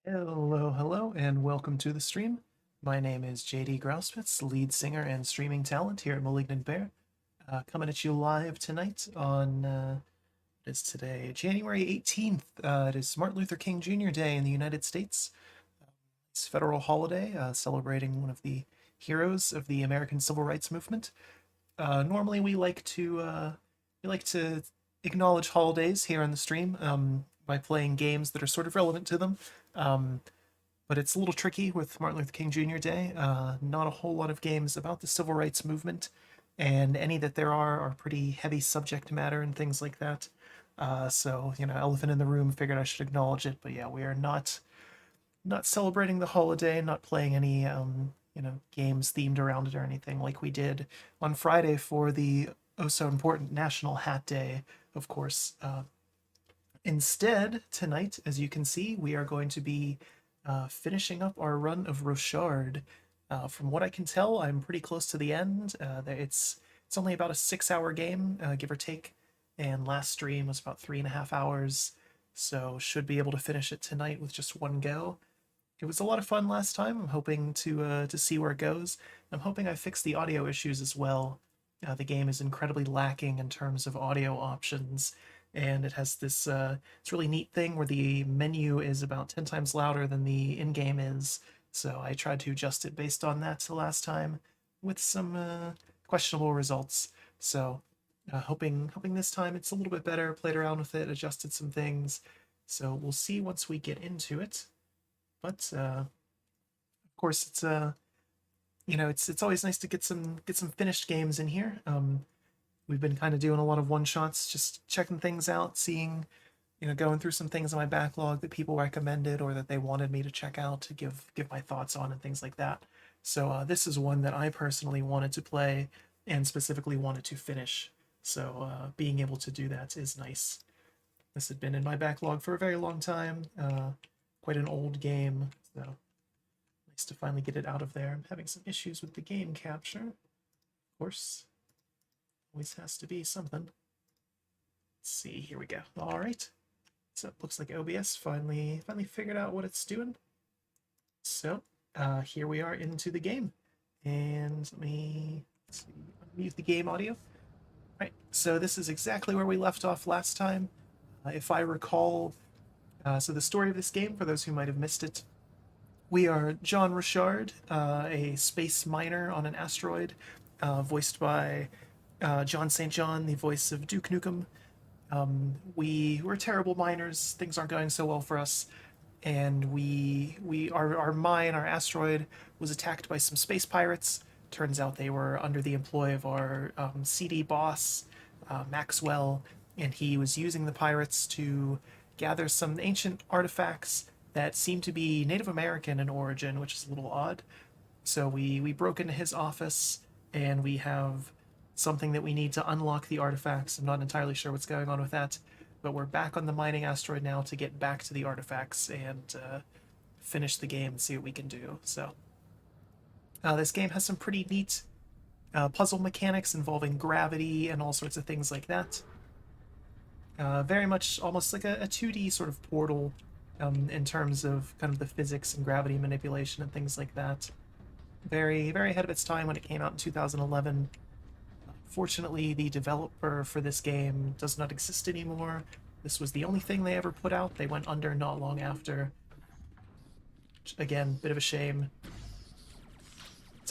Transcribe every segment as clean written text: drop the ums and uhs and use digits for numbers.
Hello, and welcome to the stream. My name is JD Grauspitz, lead singer and streaming talent here at Malignant Bear. Coming at you live tonight on, it is today, January 18th. It is Martin Luther King Jr. Day in the United States. It's a federal holiday celebrating one of the heroes of the American Civil Rights Movement. Normally we like to acknowledge holidays here on the stream by playing games that are sort of relevant to them. Um, but it's a little tricky with Martin Luther King Jr. Day. Not a whole lot of games about the civil rights movement, and any that there are pretty heavy subject matter and things like that. So elephant in the room. Figured I should acknowledge it, but yeah, we are not celebrating the holiday, not playing any games themed around it or anything like we did on Friday for the oh so important National Hat Day, of course. Instead, tonight, as you can see, we are going to be finishing up our run of Rochard. From what I can tell, I'm pretty close to the end. It's only about a 6-hour game, give or take, and last stream was about 3.5 hours, so should be able to finish it tonight with just one go. It was a lot of fun last time. I'm hoping to see where it goes. I'm hoping I fixed the audio issues as well. The game is incredibly lacking in terms of audio options, and it has this it's really neat thing where the menu is about 10 times louder than the in-game is. So I tried to adjust it based on that the last time, with some questionable results. So hoping this time it's a little bit better. Played around with it, adjusted some things. So we'll see once we get into it. But of course, it's always nice to get some finished games in here. We've been kind of doing a lot of one shots, just checking things out, seeing, going through some things in my backlog that people recommended or that they wanted me to check out to give my thoughts on and things like that. So this is one that I personally wanted to play and specifically wanted to finish. So being able to do that is nice. This had been in my backlog for a very long time. Quite an old game, so nice to finally get it out of there. I'm having some issues with the game capture. Of course, always has to be something. Let's see, here we go. All right, so it looks like OBS finally figured out what it's doing. So here we are into the game, and let me mute the game audio. All right, so this is exactly where we left off last time. If I recall, so the story of this game, for those who might have missed it, we are John Rochard, a space miner on an asteroid, voiced by John St. John, the voice of Duke Nukem. We're terrible miners. Things aren't going so well for us, and our asteroid was attacked by some space pirates. Turns out they were under the employ of our CD boss, Maxwell, and he was using the pirates to gather some ancient artifacts that seem to be Native American in origin, which is a little odd. So we broke into his office, and we have something that we need to unlock the artifacts. I'm not entirely sure what's going on with that, but we're back on the mining asteroid now to get back to the artifacts and finish the game and see what we can do. So this game has some pretty neat puzzle mechanics involving gravity and all sorts of things like that. Very much almost like a 2D sort of Portal in terms of kind of the physics and gravity manipulation and things like that. Very, very ahead of its time when it came out in 2011. Fortunately, the developer for this game does not exist anymore. This was the only thing they ever put out. They went under not long after. Again, bit of a shame.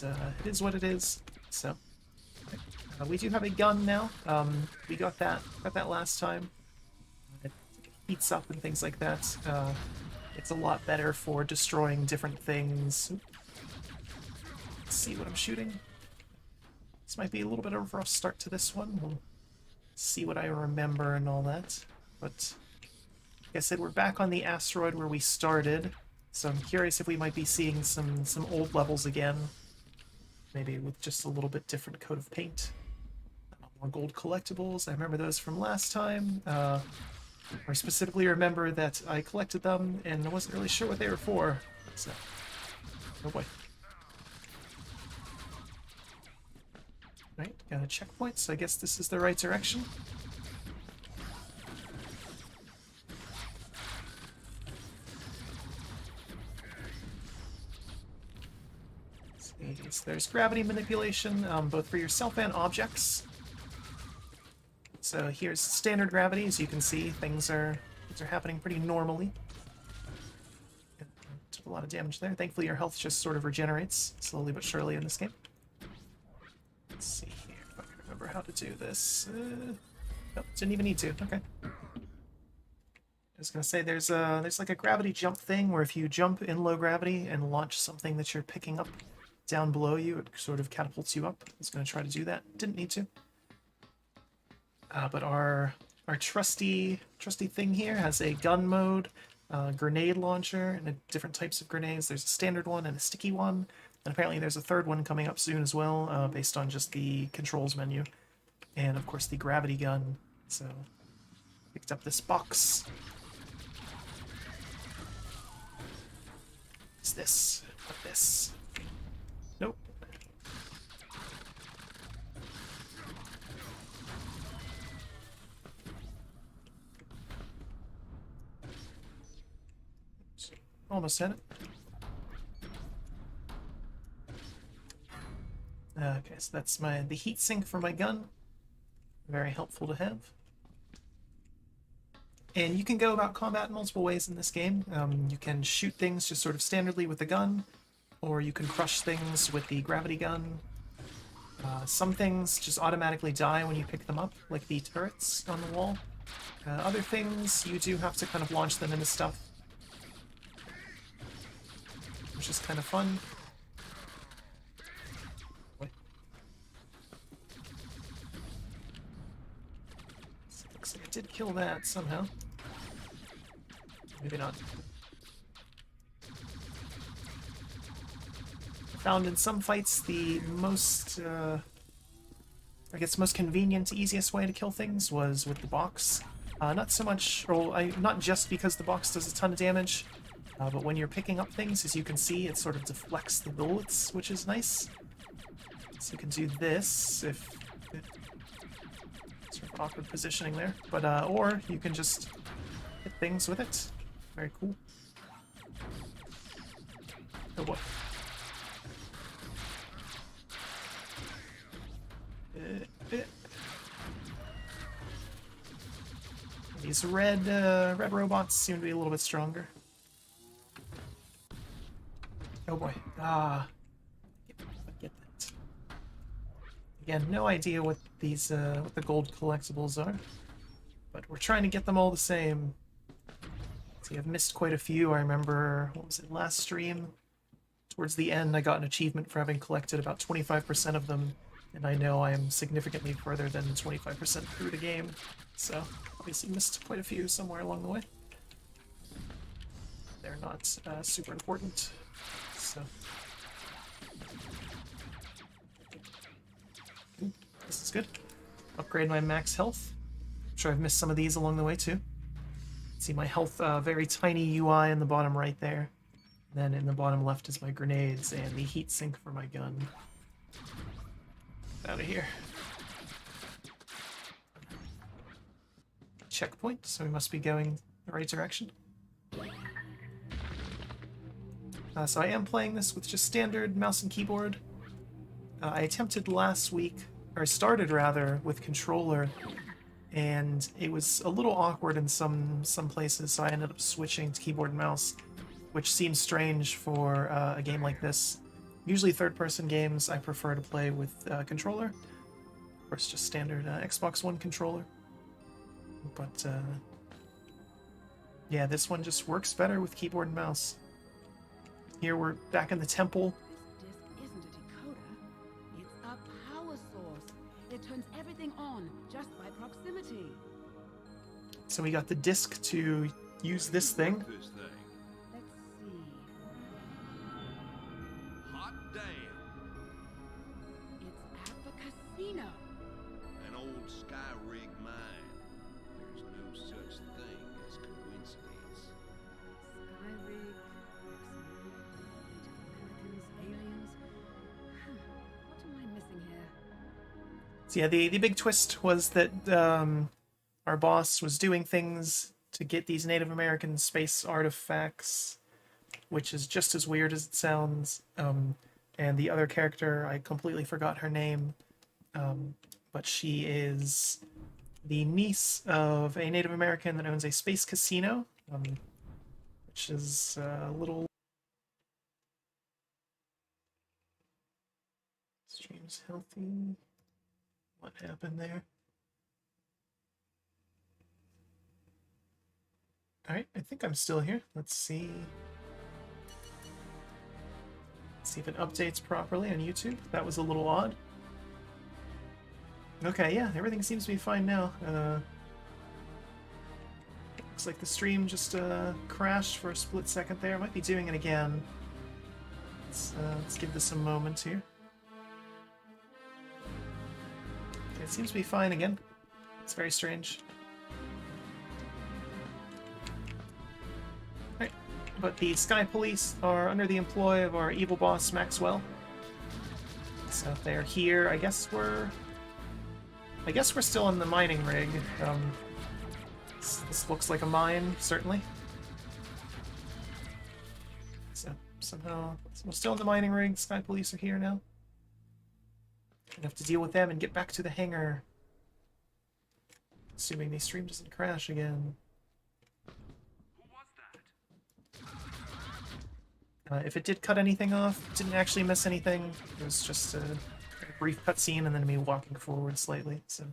But, it is what it is. So we do have a gun now. We got that last time. It heats up and things like that. It's a lot better for destroying different things. Let's see what I'm shooting. This might be a little bit of a rough start to this one. We'll see what I remember and all that. But like I said, we're back on the asteroid where we started. So I'm curious if we might be seeing some old levels again. Maybe with just a little bit different coat of paint. More gold collectibles. I remember those from last time. I specifically remember that I collected them and I wasn't really sure what they were for. So, oh boy. Right, got a checkpoint, so I guess this is the right direction. So there's gravity manipulation, both for yourself and objects. So here's standard gravity. As you can see, things are happening pretty normally. Took a lot of damage there. Thankfully, your health just sort of regenerates slowly but surely in this game. Let's see here if I can remember how to do this. Nope, didn't even need to. Okay. I was gonna say there's like a gravity jump thing where if you jump in low gravity and launch something that you're picking up down below you, it sort of catapults you up. I was gonna try to do that. Didn't need to. But our trusty thing here has a gun mode, grenade launcher, and different types of grenades. There's a standard one and a sticky one, and apparently there's a third one coming up soon as well, based on just the controls menu. And of course the gravity gun. So picked up this box. What's this? What this? Nope. Almost had it. Okay, so that's the heat sink for my gun. Very helpful to have. And you can go about combat in multiple ways in this game. You can shoot things just sort of standardly with the gun, or you can crush things with the gravity gun. Some things just automatically die when you pick them up, like the turrets on the wall. Other things, you do have to kind of launch them into stuff, which is kind of fun. Looks like I did kill that somehow. Maybe not. I found in some fights the most, I guess most convenient, easiest way to kill things was with the box. Not so much, or not just because the box does a ton of damage, but when you're picking up things, as you can see, it sort of deflects the bullets, which is nice. So you can do this if sort of awkward positioning there, but or you can just hit things with it. Very cool. Oh boy. These red robots seem to be a little bit stronger. Oh boy. Get that. Again, no idea what these what the gold collectibles are, but we're trying to get them all the same. See, I've missed quite a few. I remember, what was it, last stream? Towards the end, I got an achievement for having collected about 25% of them, and I know I am significantly further than 25% through the game, so obviously missed quite a few somewhere along the way. They're not super important, so... Ooh, this is good. Upgrade my max health. I'm sure I've missed some of these along the way too. See my health, very tiny UI in the bottom right there. Then in the bottom left is my grenades and the heat sink for my gun. Out of here. Checkpoint, so we must be going the right direction. So I am playing this with just standard mouse and keyboard. I attempted last week, or started rather, with controller, and it was a little awkward in some places, so I ended up switching to keyboard and mouse, which seems strange for a game like this. Usually third-person games I prefer to play with controller. Of course, just standard Xbox One controller. But yeah, this one just works better with keyboard and mouse. Here we're back in the temple. This disc isn't a decoder. It's a power source. It turns everything on just by proximity. So we got the disc to use this thing. Let's see. Hot damn! It's at the casino. An old sky rig mine. There's no such thing as coincidence. Skyrig, Native Americans, aliens. What am I missing here? So yeah, the big twist was that our boss was doing things to get these Native American space artifacts, which is just as weird as it sounds. and the other character, I completely forgot her name, but she is the niece of a Native American that owns a space casino, which is a little... Stream's healthy. What happened there? Alright, I think I'm still here. Let's see. Let's see if it updates properly on YouTube. That was a little odd. Okay, yeah, everything seems to be fine now. Looks like the stream just crashed for a split second there. Might be doing it again. Let's give this a moment here. Okay, it seems to be fine again. It's very strange. Right, but the Sky Police are under the employ of our evil boss, Maxwell. So if they're here, I guess we're still in the mining rig. This looks like a mine, certainly. So somehow we're still in the mining rig. Sky Police are here now. Gonna have to deal with them and get back to the hangar. Assuming the stream doesn't crash again. If it did cut anything off, didn't actually miss anything. It was just a brief cutscene and then me walking forward slightly. So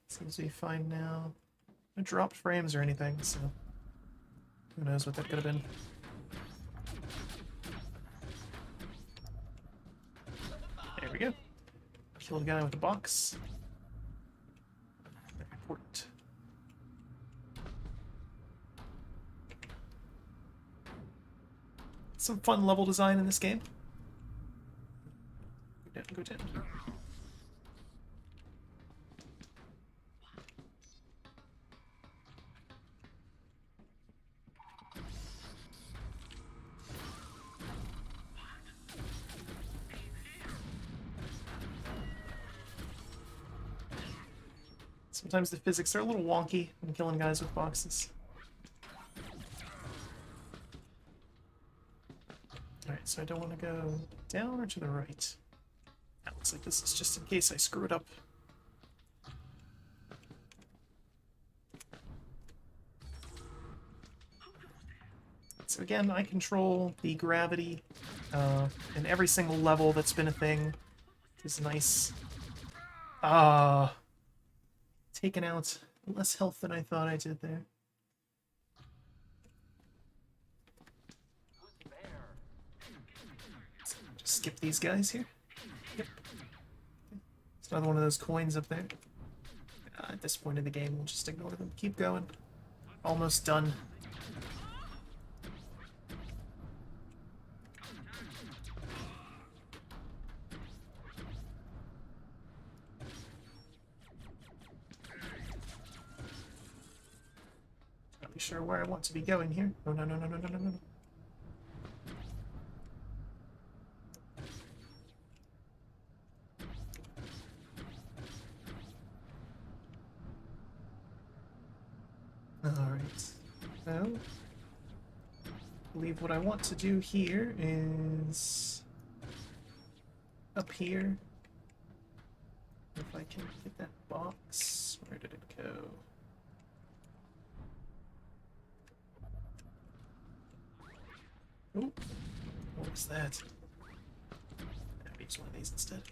seems to be fine now. No dropped frames or anything, so who knows what that could have been. There we go. Killed a guy with a box. Very important. Some fun level design in this game. Go down, go down. Sometimes the physics are a little wonky when killing guys with boxes. Alright, so I don't want to go down or to the right. That looks like this is just in case I screw it up. So again, I control the gravity in every single level that's been a thing. It's nice. Taken out less health than I thought I did there. Just skip these guys here. Yep. It's another one of those coins up there. At this point in the game, we'll just ignore them. Keep going. Almost done. Not sure where I want to be going here. Oh, no, no, no, no, no, no, no. Alright. So, I believe what I want to do here is up here. If I can get that box. Where did it go? Oh, what was that? I'll use one of these instead.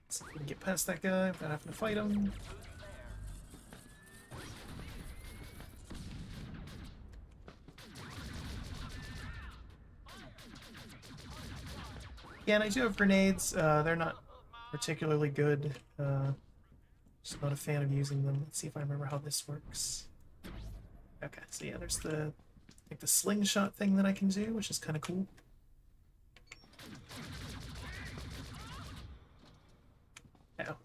See if we can get past that guy without having to fight him. Yeah, and I do have grenades. They're not particularly good. Just not a fan of using them. Let's see if I remember how this works. Okay, so yeah, there's like the slingshot thing that I can do, which is kind of cool. Ow.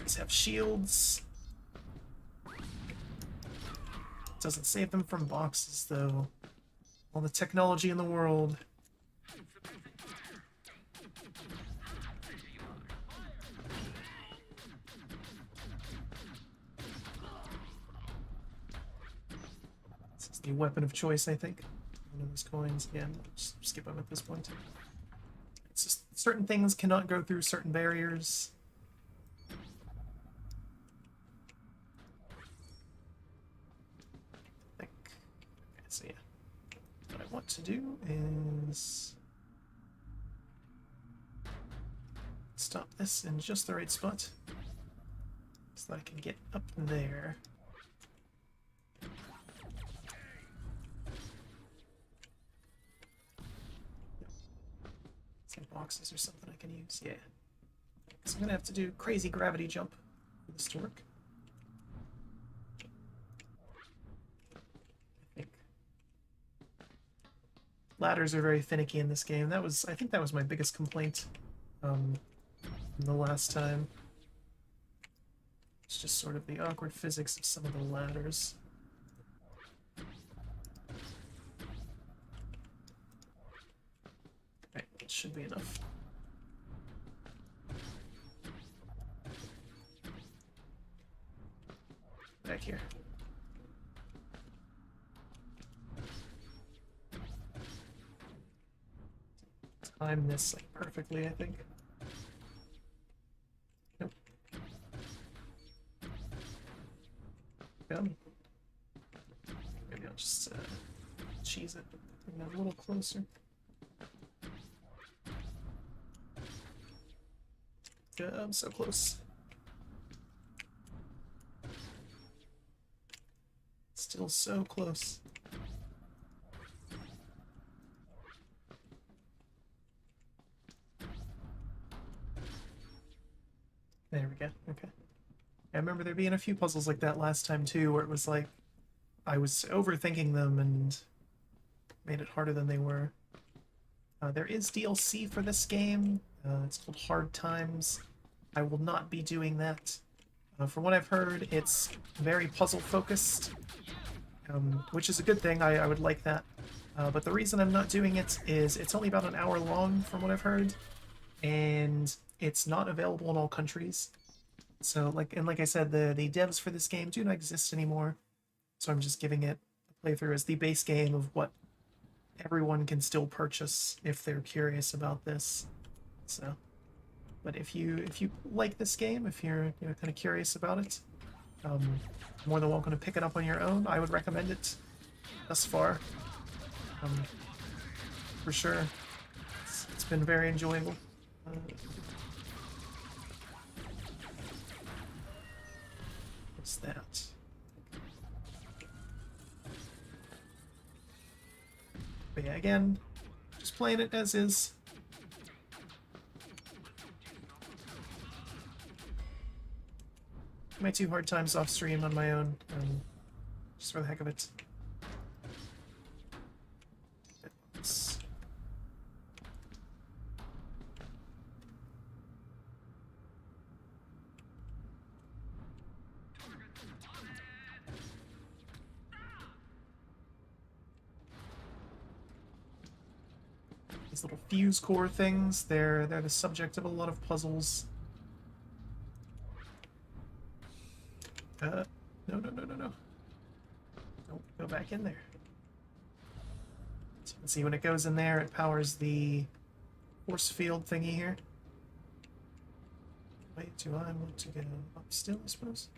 These have shields. Doesn't save them from boxes, though. All the technology in the world. It's the weapon of choice, I think. One of those coins. Yeah, we'll just skip them at this point. It's just certain things cannot go through certain barriers. I think. Okay, so yeah. What I want to do is stop this in just the right spot so that I can get up there. Some boxes or something I can use. Yeah. So I'm gonna have to do crazy gravity jump for this to work. I think. Ladders are very finicky in this game. I think that was my biggest complaint the last time. It's just sort of the awkward physics of some of the ladders. Right, it should be enough. Back here. Time this like perfectly, I think. Nope. Maybe I'll just cheese it, bring that a little closer. I'm so close. Still so close. There we go. Okay. I remember there being a few puzzles like that last time too, where it was like I was overthinking them and made it harder than they were. There is DLC for this game. It's called Hard Times. I will not be doing that. From what I've heard, it's very puzzle focused, which is a good thing. I would like that. But the reason I'm not doing it is it's only about an hour long from what I've heard, and it's not available in all countries. So, like I said, the devs for this game do not exist anymore. So I'm just giving it a playthrough as the base game of what everyone can still purchase if they're curious about this. So, but if you like this game, if you're kind of curious about it, more than welcome to pick it up on your own. I would recommend it thus far, for sure. It's been very enjoyable. What's that? But yeah, again, just playing it as is. My 2 hard times off stream on my own, just for the heck of it. These little fuse core things, they're the subject of a lot of puzzles. No. Don't go back in there. So you can see when it goes in there, it powers the force field thingy here. Wait, do I want to go up still, I suppose?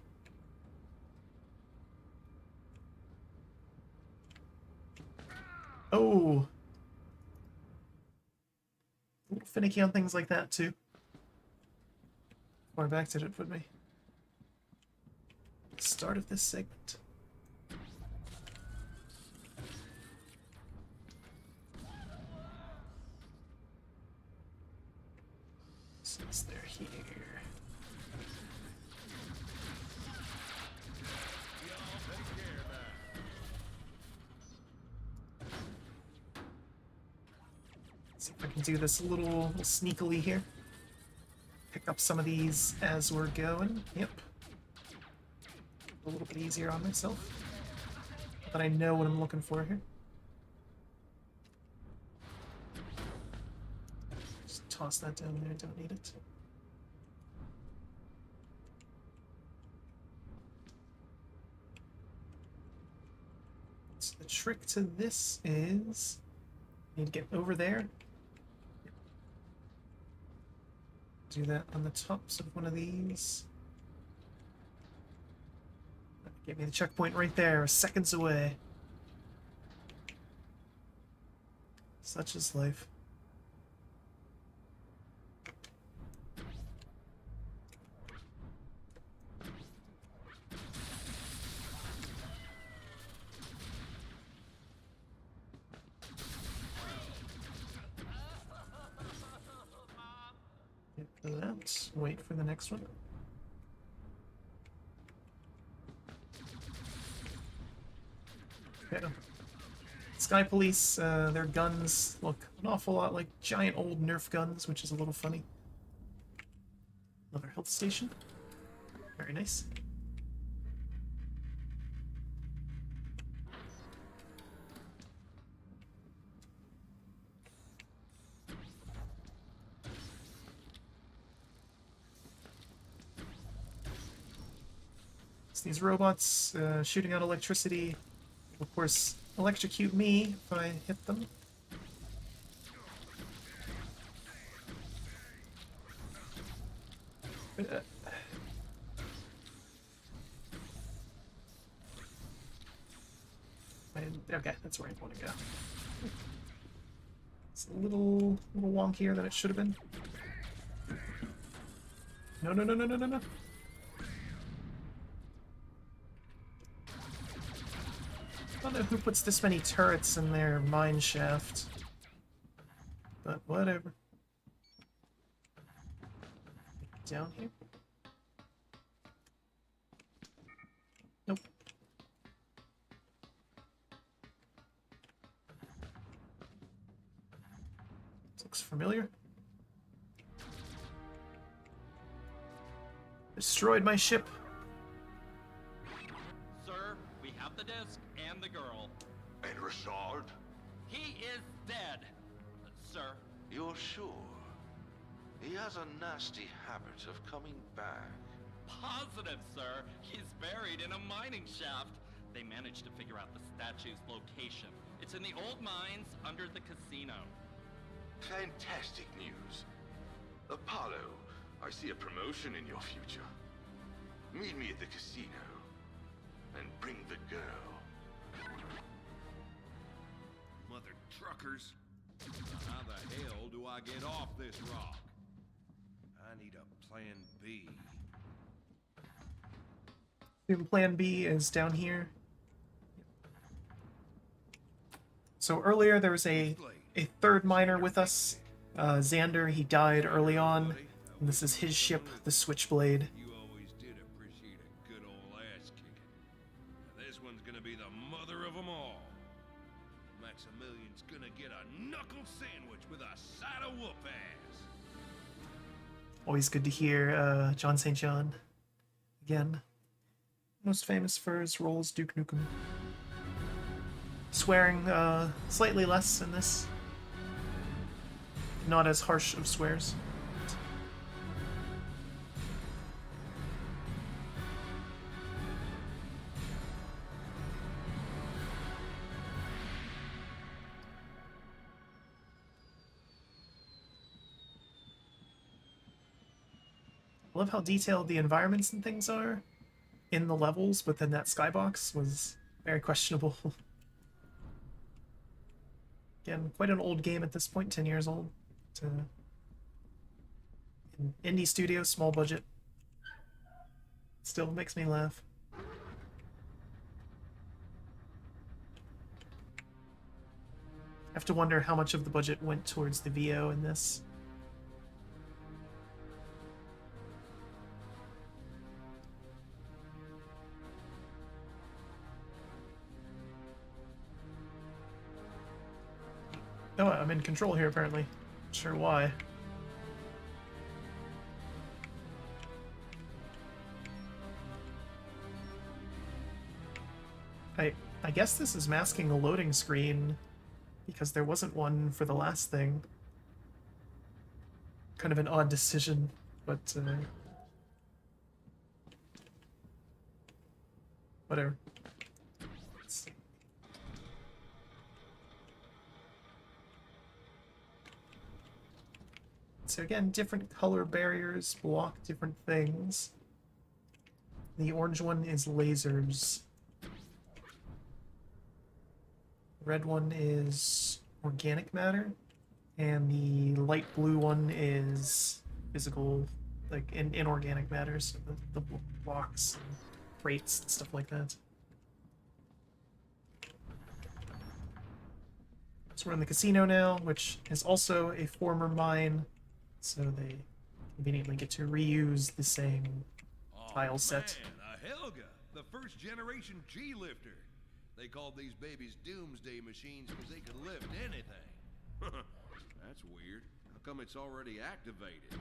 Oh! A little finicky on things like that, too. Far back did it put me? Start of this segment. Since they're here. See if I can do this a little sneakily here. Pick up some of these as we're going. Yep. A little bit easier on myself. But I know what I'm looking for here. Just toss that down there, don't need it. What's The trick to this is you need to get over there. Do that on the tops of one of these. Give me the checkpoint right there, seconds away. Such is life. Get for that. Wait for the next one. Okay. Sky Police, their guns look an awful lot like giant old Nerf guns, which is a little funny. Another health station. Very nice. So these robots shooting out electricity, of course, electrocute me if I hit them. Okay, that's where I want to go. It's a little wonkier than it should have been. No, no, no, no, no, no, no. I don't know who puts this many turrets in their mine shaft, but whatever. Down here? Nope. This looks familiar. Destroyed my ship. Sir, we have the disc and the girl. And Rochard? He is dead. Sir, You're sure? He has a nasty habit of coming back. positive, sir. He's buried in a mining shaft. They managed to figure out the statue's location. It's in the old mines under the casino. Fantastic news. Apollo, I see a promotion in your future. Meet me at the casino. And bring the girl. Mother truckers. How the hell do I get off this rock? I need a plan B. Plan B is down here. So earlier there was a third miner with us, Xander. He died early on. And this is his ship, the Switchblade. You always did appreciate a good old ass kicking. This one's gonna be the mother of them all. Maximilian's gonna get a knuckle sandwich with a side of whoop ass. Always good to hear John St. John again. Most famous for his role as Duke Nukem. Swearing slightly less in this. Not as harsh of swears. I love how detailed the environments and things are in the levels, but then that skybox was very questionable. Again, quite an old game at this point, 10 years old. An indie studio, small budget. Still makes me laugh. I have to wonder how much of the budget went towards the VO in this. Oh, I'm in control here, apparently. Not sure why. I guess this is masking a loading screen, because there wasn't one for the last thing. Kind of an odd decision, but whatever. Let's see. So again, different color barriers block different things. The orange one is lasers. The red one is organic matter. And the light blue one is physical, like inorganic matter, so the blocks and crates and stuff like that. So we're in the casino now, which is also a former mine, so they conveniently get to reuse the same tile set. Man, a Helga, the first generation G-lifter. They called these babies doomsday machines because they could lift anything. That's weird. How come it's already activated?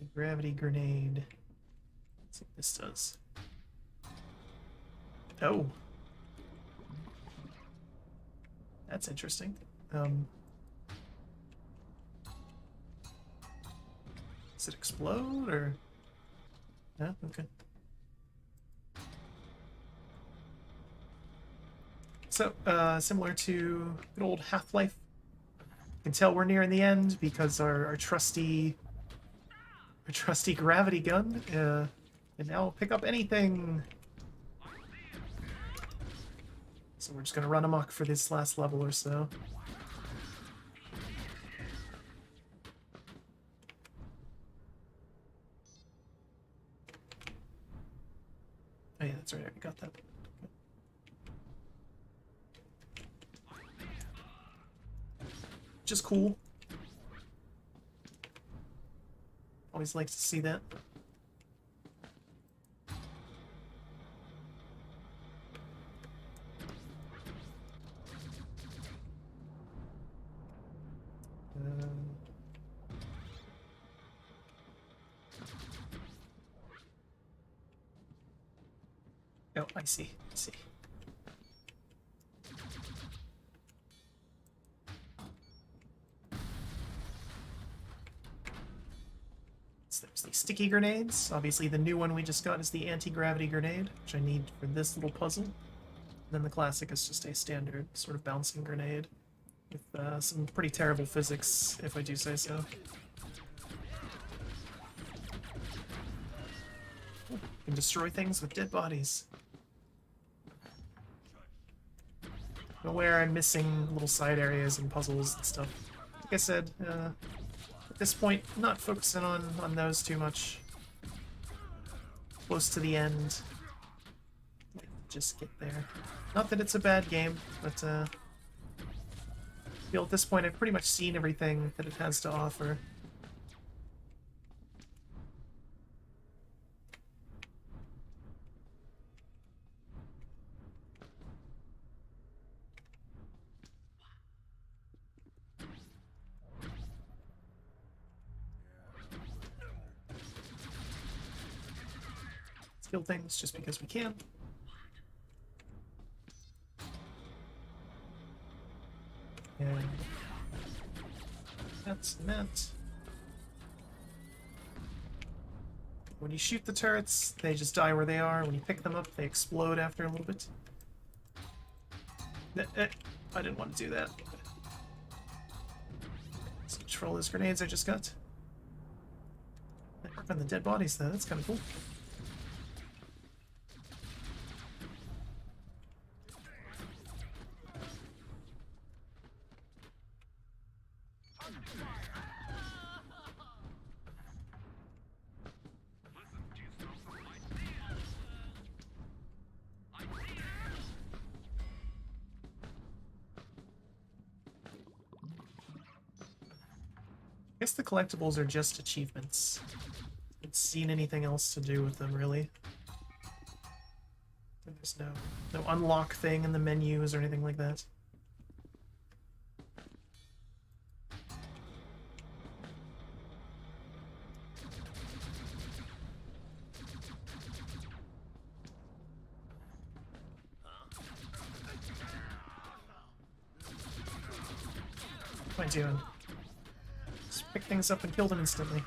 A gravity grenade. Let's see what this does. Oh. That's interesting. Does it explode, or... No? Okay. So, similar to good old Half-Life, you can tell we're nearing the end because our trusty gravity gun can now pick up anything. So we're just gonna run amok for this last level or so. Oh yeah, that's right, I already got that. Which is cool. Always like to see that. Oh, I see. I see. So there's the sticky grenades. Obviously, the new one we just got is the anti-gravity grenade, which I need for this little puzzle. And then the classic is just a standard sort of bouncing grenade with some pretty terrible physics, if I do say so. Ooh, can destroy things with dead bodies. I'm aware I'm missing little side areas and puzzles and stuff. Like I said, at this point, not focusing on those too much. Close to the end. Just get there. Not that it's a bad game, but I feel at this point I've pretty much seen everything that it has to offer. Kill things just because we can. And that's that. When you shoot the turrets, they just die where they are. When you pick them up, they explode after a little bit. I didn't want to do that. Let's control those grenades I just got. They work on the dead bodies though, that's kind of cool. I guess the collectibles are just achievements. I haven't seen anything else to do with them, really. There's no unlock thing in the menus or anything like that. What am I doing? Just pick things up and kill them instantly.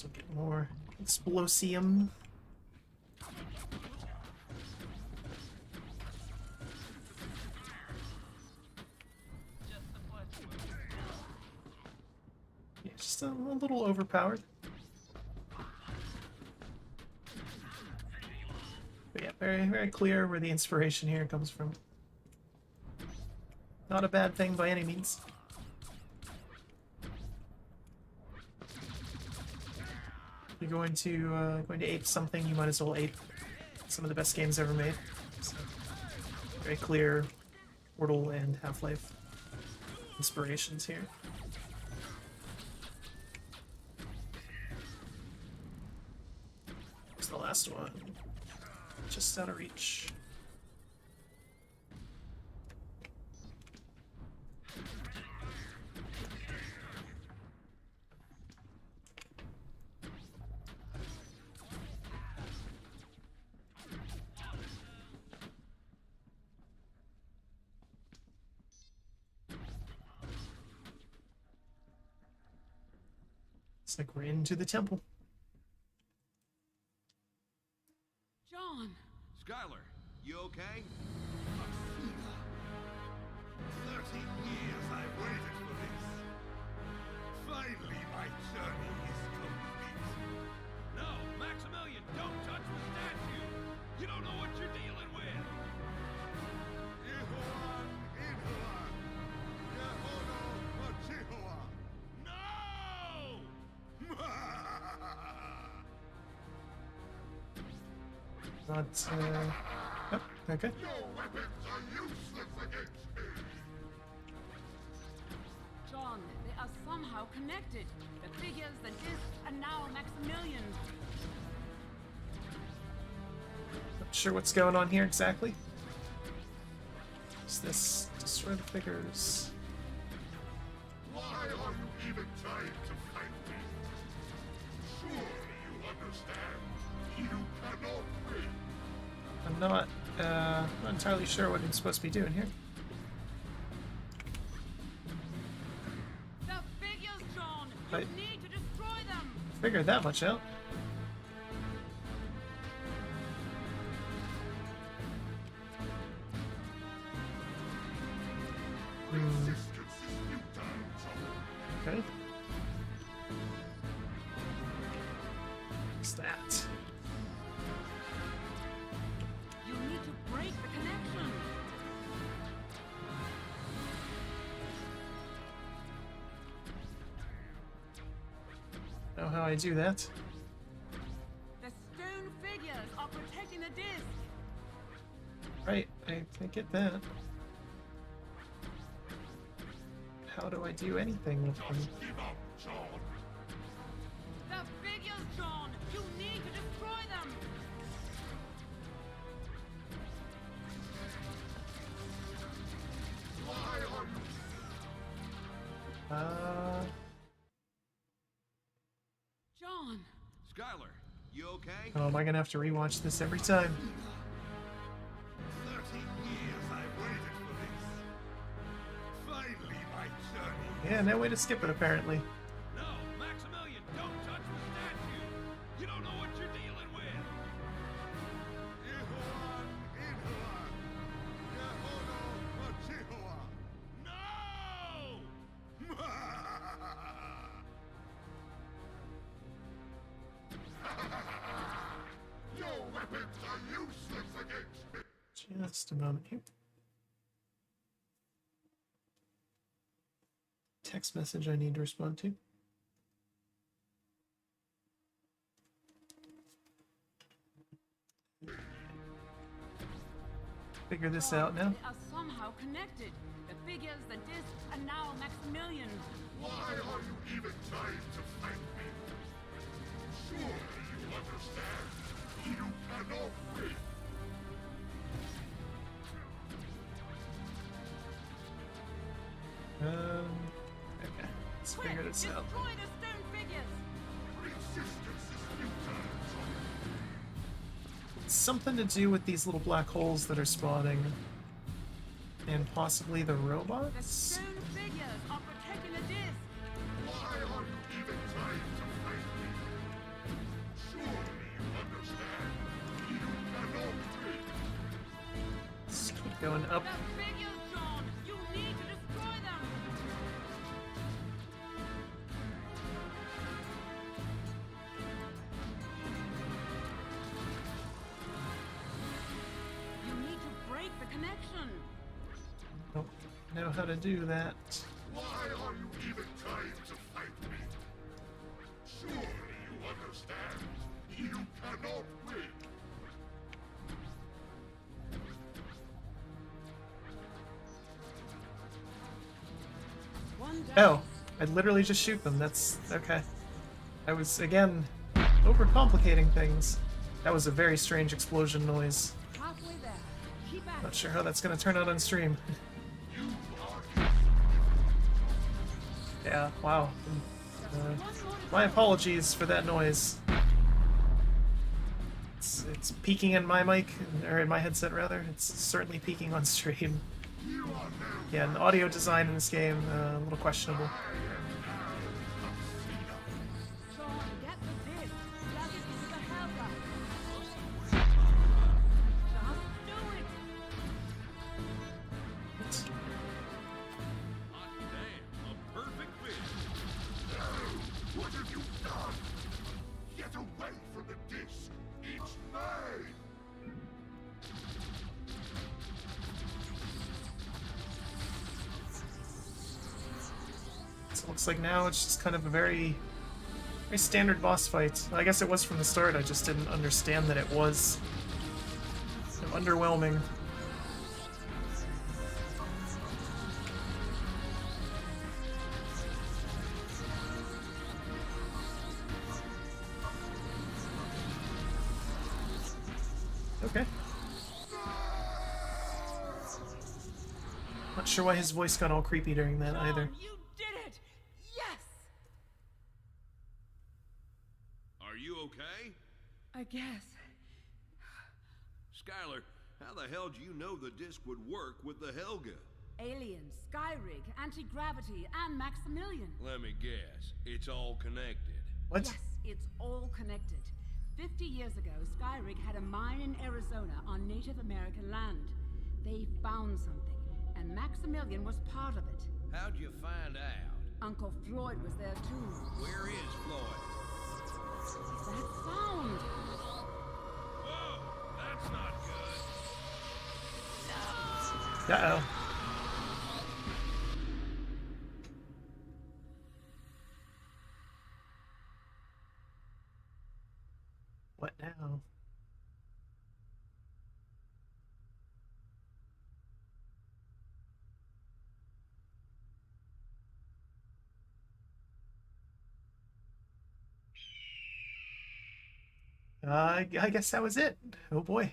So get more explosium. Yeah, just a little overpowered. But yeah, very, very clear where the inspiration here comes from. Not a bad thing by any means. If you're going to ape something, you might as well ape some of the best games ever made. So, very clear Portal and Half-Life inspirations here. Where's the last one? Just out of reach. It's like we're into the temple. John! Skylar, you okay? 30 years I've waited for this. Finally, my journey is complete. No, Maximilian, don't touch the statue! You don't know what you're dealing with! Ihuan, Ihuan, Yahono, Machihuan. No! Not, oh, okay. Your weapons are useless against me! John, they are somehow connected. The figures, the disc, and now Maximilian. Not sure what's going on here exactly. Is this destroy the figures? Why are you even trying to fight me? Surely you understand. You cannot win. I'm not entirely sure what I'm supposed to be doing here. The figures, John! You I- need to destroy them! Figured that much out. Resistance is futile, John. Okay. What's that? You need to break the connection! Know how I do that? The stone figures are protecting the disc! Right, I get that. How do I do anything with them? Give up, John. The figures, John! You need to destroy them! Why are you... John! Skylar, you okay? Oh, am I gonna have to rewatch this every time? 30 years I've waited for this. Finally, my journey. Yeah, no way to skip it apparently. No, Maximilian, don't touch the statue. You don't know what you're dealing with. Ihuan, Ihuan, Yahono, Machihuan. No! Your weapons are useless against me. Just a moment here. Text message I need to respond to. Figure this out now. They are somehow connected. The figures, the disc, and now Maximilian. Why are you even trying to fight me? Surely you understand. You cannot win. Okay. Let's Quick, figure this out. destroy the stone figures! Resistance is futile, John. It's something to do with these little black holes that are spawning. And possibly the The robots? stone figures are protecting the disc! Why are you even trying to fight me? Going up. The figures, John! You need to destroy them! You need to break the connection! Don't know how to do that. Why are you even trying to fight me? Surely you understand. You cannot win. One down. Oh, I'd literally just shoot them. That's okay. I was, again, overcomplicating things. That was a very strange explosion noise. Halfway there. Keep at Not it. sure how that's gonna turn out on stream. Yeah, wow. My apologies for that noise. It's peaking in my mic, or in my headset rather. It's certainly peaking on stream. Yeah, and the audio design in this game, a little questionable. John, get the disc. Plug it into the helper. Just do it. Hot damn, a perfect fit. What have you done? Get away from the dish. It's mine. So it looks like now it's just kind of a very standard boss fight. I guess it was from the start, I just didn't understand that it was so underwhelming. Okay. Not sure why his voice got all creepy during that either. John, you did it! Yes! Are you okay? I guess. Skylar, how the hell do you know the disc would work with the Helga? Aliens, Skyrig, anti-gravity, and Maximilian. Let me guess, it's all connected. What? Yes, it's all connected. 50 years ago, Skyrig had a mine in Arizona on Native American land. They found something, and Maximilian was part of it. How'd you find out? Uncle Floyd was there too. Where is Floyd? That sound! Whoa, that's not good. Uh-oh. What now? I guess that was it. Oh boy.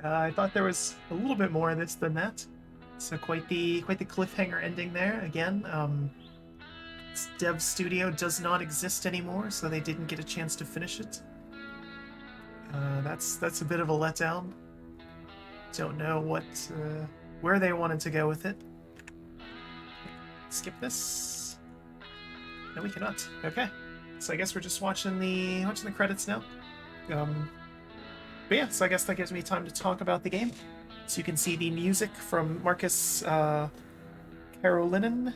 I thought there was a little bit more of this than that. So quite the cliffhanger ending there. Again, this dev studio does not exist anymore, so they didn't get a chance to finish it. That's a bit of a letdown. Don't know where they wanted to go with it. Skip this. No, we cannot. Okay. So I guess we're just watching the credits now. But yeah, so I guess that gives me time to talk about the game. So you can see the music from Marcus Karolinen.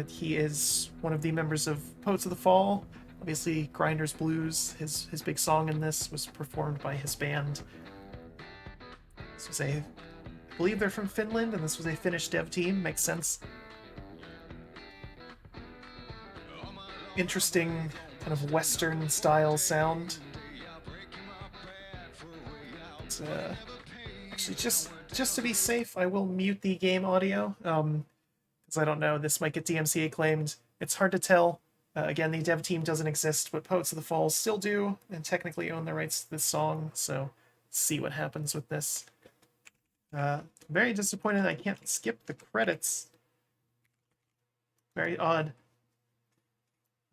He is one of the members of Poets of the Fall. Obviously, Grinders Blues, his big song in this, was performed by his band. This was I believe they're from Finland, and this was a Finnish dev team. Makes sense. Interesting kind of Western style sound. But, actually, just to be safe, I will mute the game audio, because I don't know, this might get DMCA claimed. It's hard to tell. Again, the dev team doesn't exist, but Poets of the Fall still do, and technically own the rights to this song, so see what happens with this. Very disappointed I can't skip the credits. Very odd.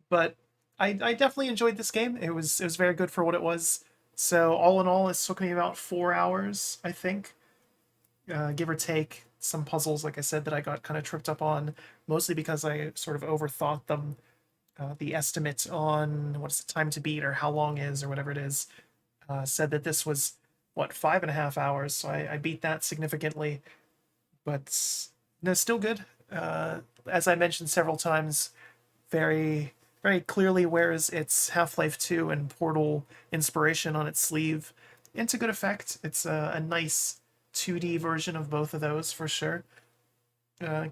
But I definitely enjoyed this game. It was very good for what it was. So all in all, it took me about 4 hours, I think, give or take. Some puzzles, like I said, that I got kind of tripped up on, mostly because I sort of overthought them. The estimate on what is the time to beat or how long is or whatever it is said that this was what, 5.5 hours, so I beat that significantly. But no, still good. As I mentioned several times, very very clearly wears its Half-Life 2 and Portal inspiration on its sleeve, and to good effect. It's a nice 2D version of both of those for sure.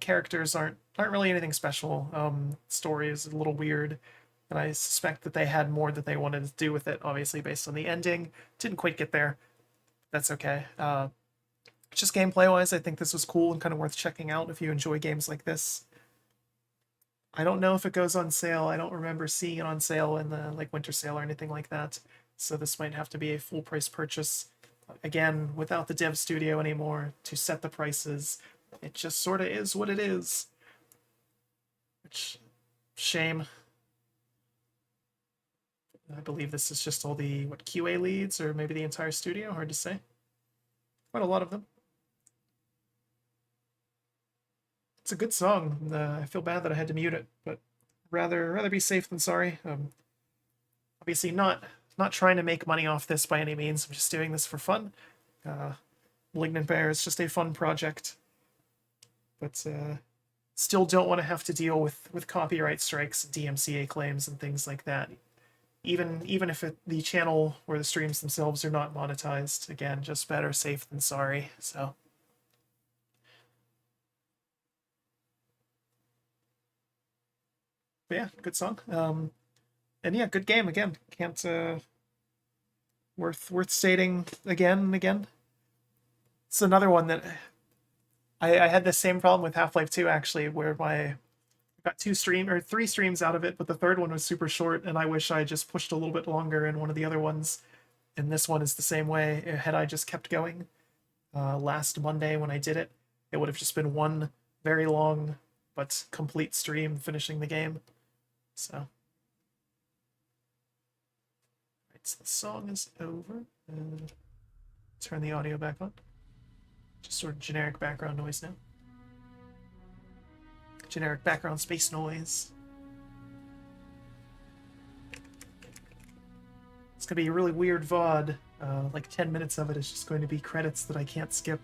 Characters aren't really anything special. Story is a little weird, and I suspect that they had more that they wanted to do with it. Obviously, based on the ending, didn't quite get there. That's okay. Just gameplay wise, I think this was cool and kind of worth checking out if you enjoy games like this. I don't know if it goes on sale. I don't remember seeing it on sale in the like winter sale or anything like that. So this might have to be a full price purchase. Again, without the dev studio anymore to set the prices, it just sort of is what it is. Which, shame. I believe this is just all the QA leads, or maybe the entire studio. Hard to say. Quite a lot of them. It's a good song. I feel bad that I had to mute it, but rather be safe than sorry. Obviously not trying to make money off this by any means. I'm just doing this for fun. Malignant Bear is just a fun project, but still don't want to have to deal with copyright strikes, DMCA claims, and things like that. Even if the channel or the streams themselves are not monetized. Again, just better safe than sorry. So. But yeah, good song. And yeah, good game again. Can't worth stating again and again. It's another one that I had the same problem with Half-Life 2 actually, where I got 3 streams out of it, but the third one was super short, and I wish I just pushed a little bit longer in one of the other ones. And this one is the same way. Had I just kept going last Monday when I did it, it would have just been one very long but complete stream finishing the game. So, right, so the song is over. Turn the audio back on. Just sort of generic background noise now. Generic background space noise. It's gonna be a really weird VOD. Like 10 minutes of it is just going to be credits that I can't skip.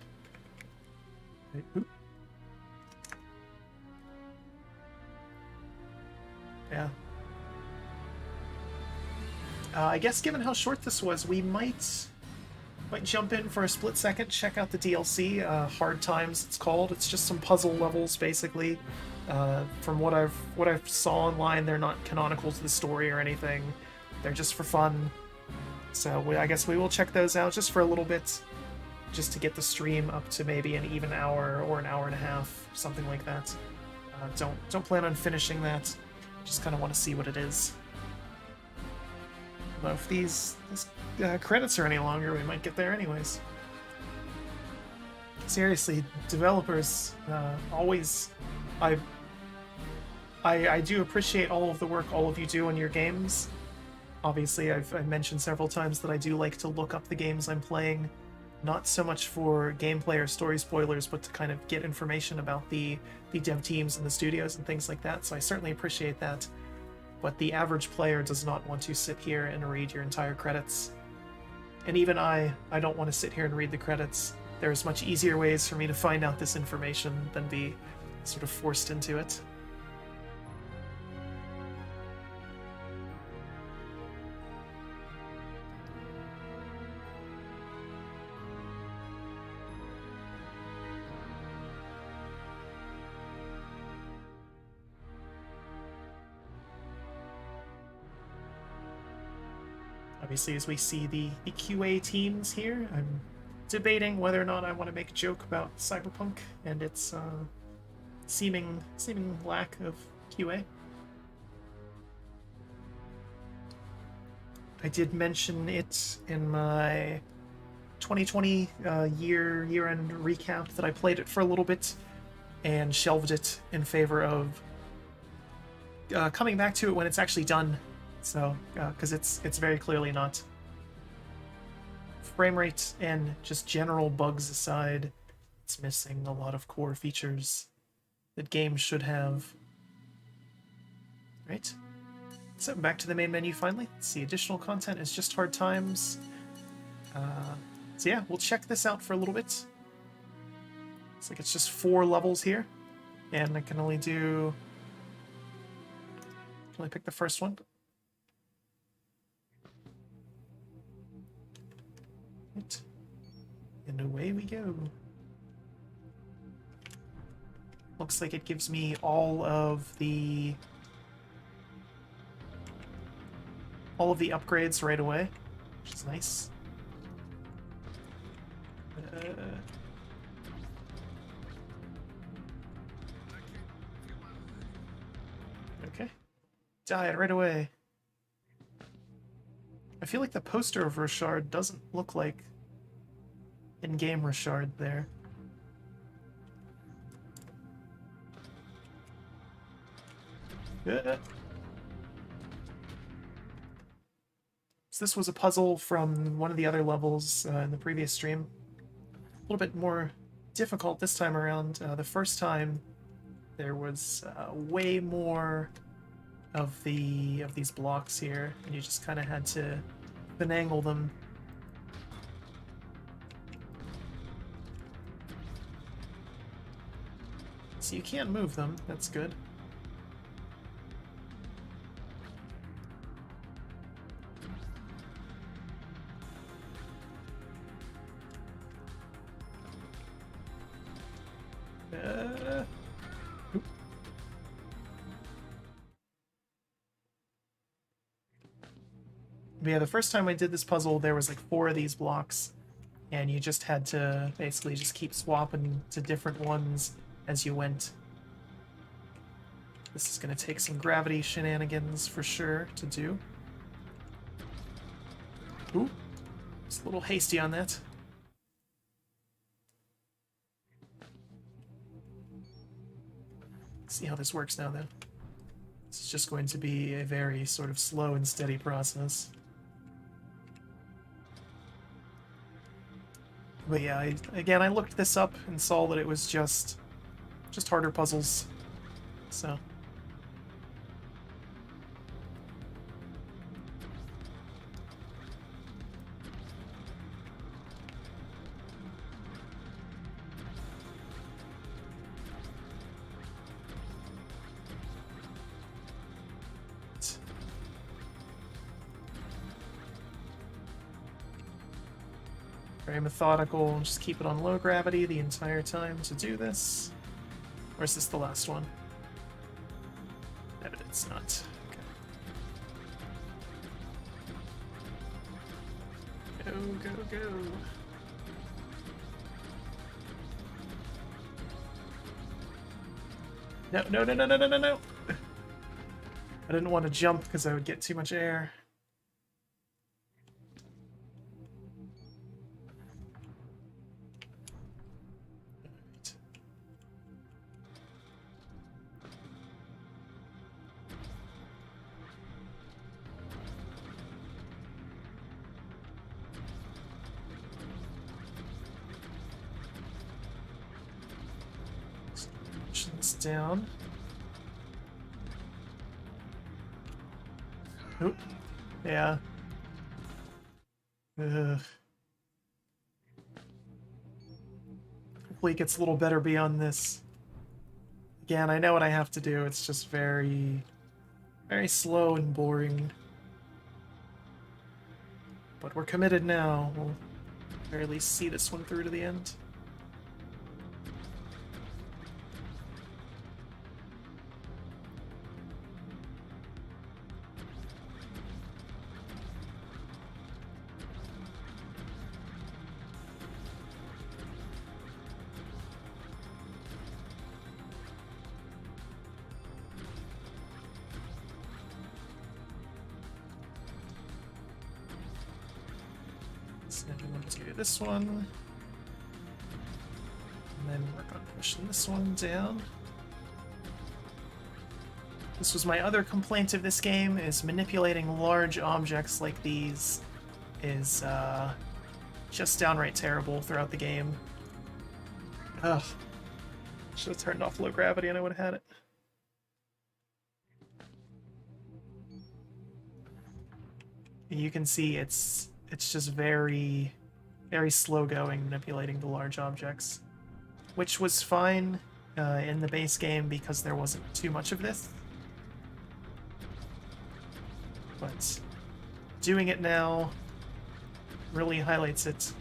Right, oop. Yeah. I guess given how short this was, we might jump in for a split second, check out the DLC. Hard Times, it's called. It's just some puzzle levels, basically. From what I've saw online, they're not canonical to the story or anything. They're just for fun. So I guess we will check those out just for a little bit, just to get the stream up to maybe an even hour or an hour and a half, something like that. Don't plan on finishing that. Just kind of want to see what it is. But if these credits are any longer, we might get there anyways. Seriously, developers, always, I do appreciate all of the work all of you do on your games. Obviously, I've mentioned several times that I do like to look up the games I'm playing, not so much for gameplay or story spoilers, but to kind of get information about the dev teams and the studios and things like that, so I certainly appreciate that. But the average player does not want to sit here and read your entire credits. And even I don't want to sit here and read the credits. There's much easier ways for me to find out this information than be sort of forced into it. Obviously, as we see the QA teams here, I'm debating whether or not I want to make a joke about Cyberpunk and its seeming lack of QA. I did mention it in my 2020 year-end recap that I played it for a little bit and shelved it in favor of coming back to it when it's actually done. So, because it's very clearly not. Frame rate and just general bugs aside, it's missing a lot of core features that games should have. Right? So back to the main menu finally. Let's see, additional content is just Hard Times. So yeah, we'll check this out for a little bit. Looks like it's just 4 levels here, and I can only pick the first one. Right. And away we go. Looks like it gives me all of the upgrades right away, which is nice. Okay. Died right away. I feel like the poster of Rochard doesn't look like in-game Rochard there. So this was a puzzle from one of the other levels in the previous stream. A little bit more difficult this time around. The first time there was way more of these blocks here, and you just kind of had to finagle them. So you can't move them, that's good. Oop. But yeah, the first time I did this puzzle, there was like 4 of these blocks, and you just had to basically just keep swapping to different ones as you went. This is going to take some gravity shenanigans for sure to do. Ooh, just a little hasty on that. See how this works now, then. This is just going to be a very sort of slow and steady process. But yeah, again, I looked this up and saw that it was just harder puzzles, so... Very methodical, just keep it on low gravity the entire time to do this. Or is this the last one? No, it's not. Okay. Go, go, go. No, no, no, no, no, no, no, no! I didn't want to jump because I would get too much air. Down. Oop. Yeah. Ugh. Hopefully it gets a little better beyond this. Again, I know what I have to do. It's just very slow and boring. But we're committed now. We'll at the very least see this one through to the end. Do this one, and then work on pushing this one down. This was my other complaint of this game, is manipulating large objects like these is just downright terrible throughout the game. Ugh. Should have turned off low gravity and I would have had it. You can see it's just very very slow going manipulating the large objects, which was fine in the base game because there wasn't too much of this. But doing it now really highlights it.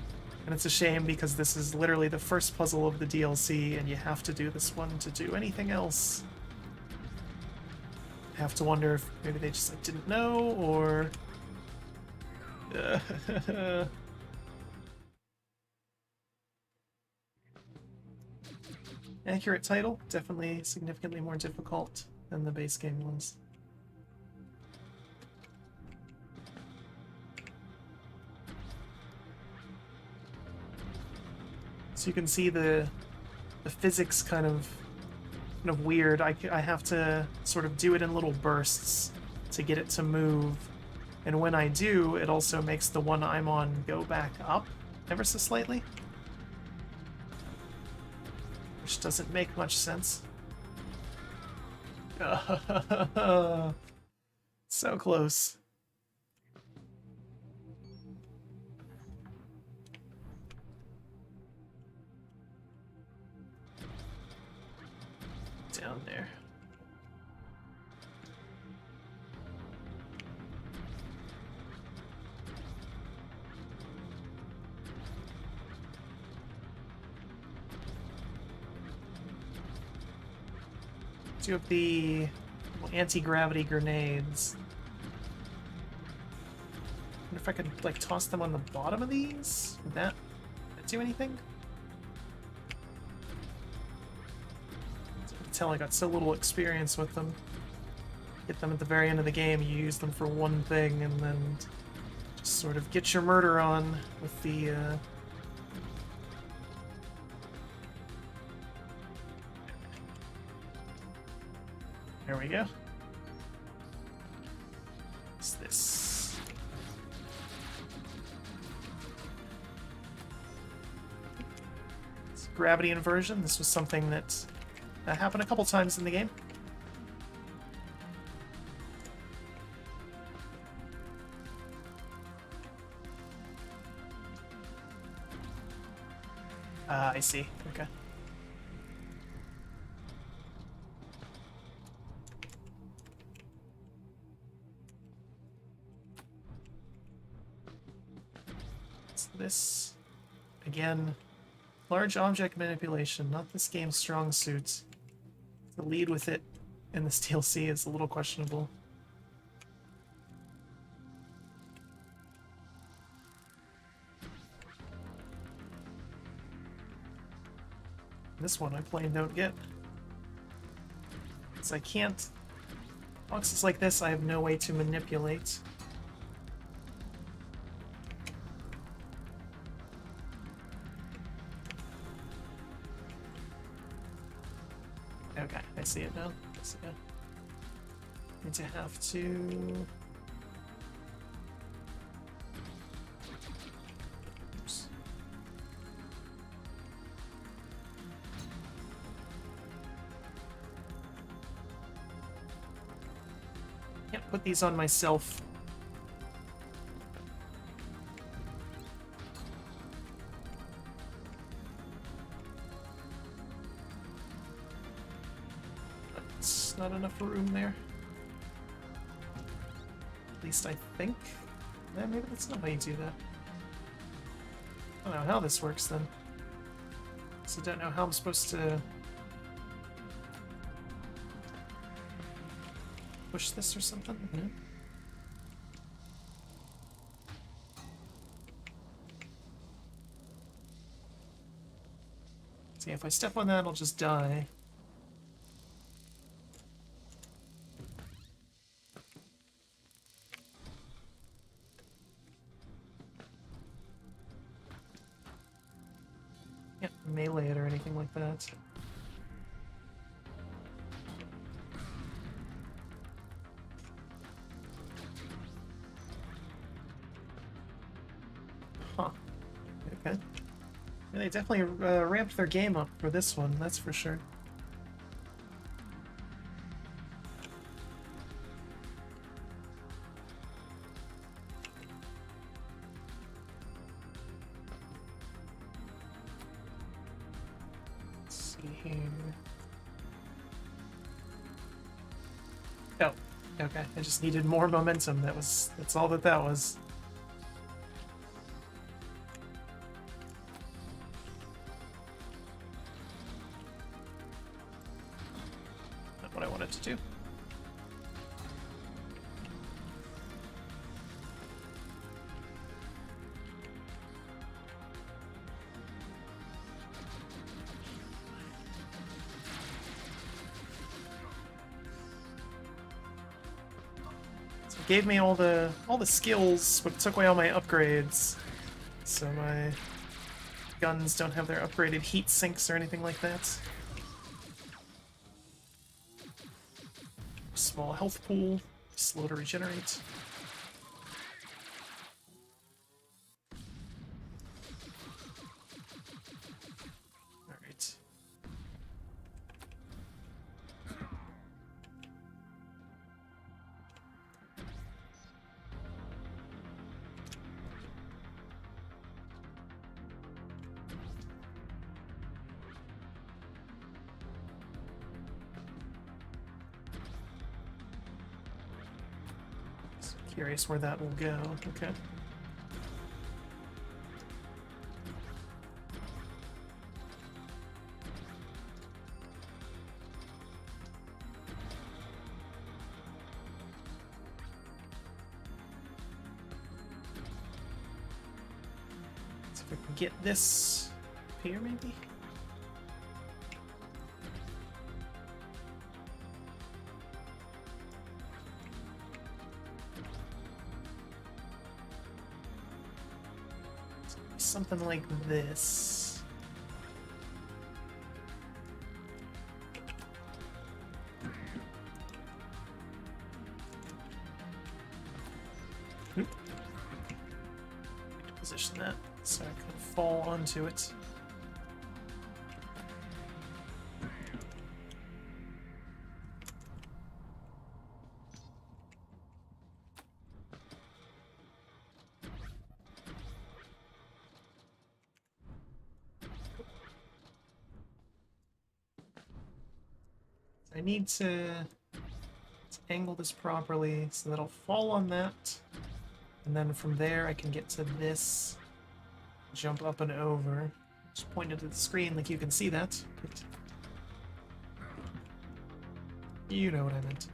And it's a shame because this is literally the first puzzle of the DLC, and you have to do this one to do anything else. I have to wonder if maybe they just like didn't know, or... Accurate title, definitely significantly more difficult than the base game was. So you can see the physics kind of weird. I have to sort of do it in little bursts to get it to move, and when I do, it also makes the one I'm on go back up ever so slightly, which doesn't make much sense. So close. Down there. Do have the anti-gravity grenades. I wonder if I could like toss them on the bottom of these? Would that do anything? Tell I got so little experience with them. Get them at the very end of the game, you use them for one thing, and then just sort of get your murder on with the, There we go. What's this? It's gravity inversion. This was something that happened a couple times in the game. I see. Okay. So this, again, large object manipulation, not this game's strong suit. The lead with it in this DLC is a little questionable. This one I plain don't get. Because I can't... Boxes like this I have no way to manipulate. Okay, I see it now. I see it. Need to have to... Oops. Can't put these on myself. Not enough room there. At least I think. Yeah, maybe that's not how you do that. I don't know how this works then. So I don't know how I'm supposed to push this or something. Yeah. See, if I step on that, I'll just die. Melee it or anything like that. Huh. Okay. Yeah, they definitely ramped their game up for this one, that's for sure. see here. Oh, okay. I just needed more momentum. That's all that was. Not what I wanted to do. It gave me all the skills, but it took away all my upgrades. So my guns don't have their upgraded heat sinks or anything like that. Small health pool, slow to regenerate. Alright. Curious where that will go. Okay. See if I can get this up here, maybe? Something like this. Position that so I can fall onto it. I need to angle this properly so that I'll fall on that, and then from there I can get to this, jump up and over. Just pointed to the screen like you can see that, but you know what I meant.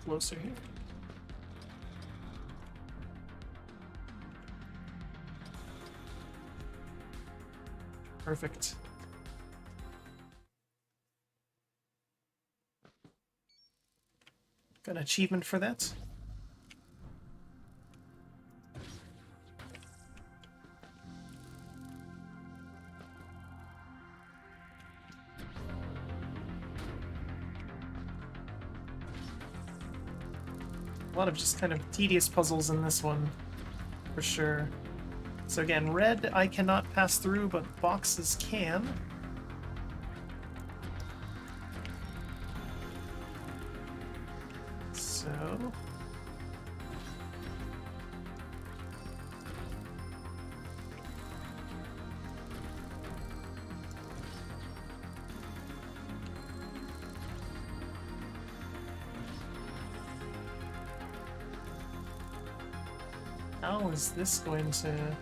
Closer here. Perfect. Got an achievement for that. A lot of just kind of tedious puzzles in this one, for sure. So again, red I cannot pass through, but boxes can. So... how is this going to...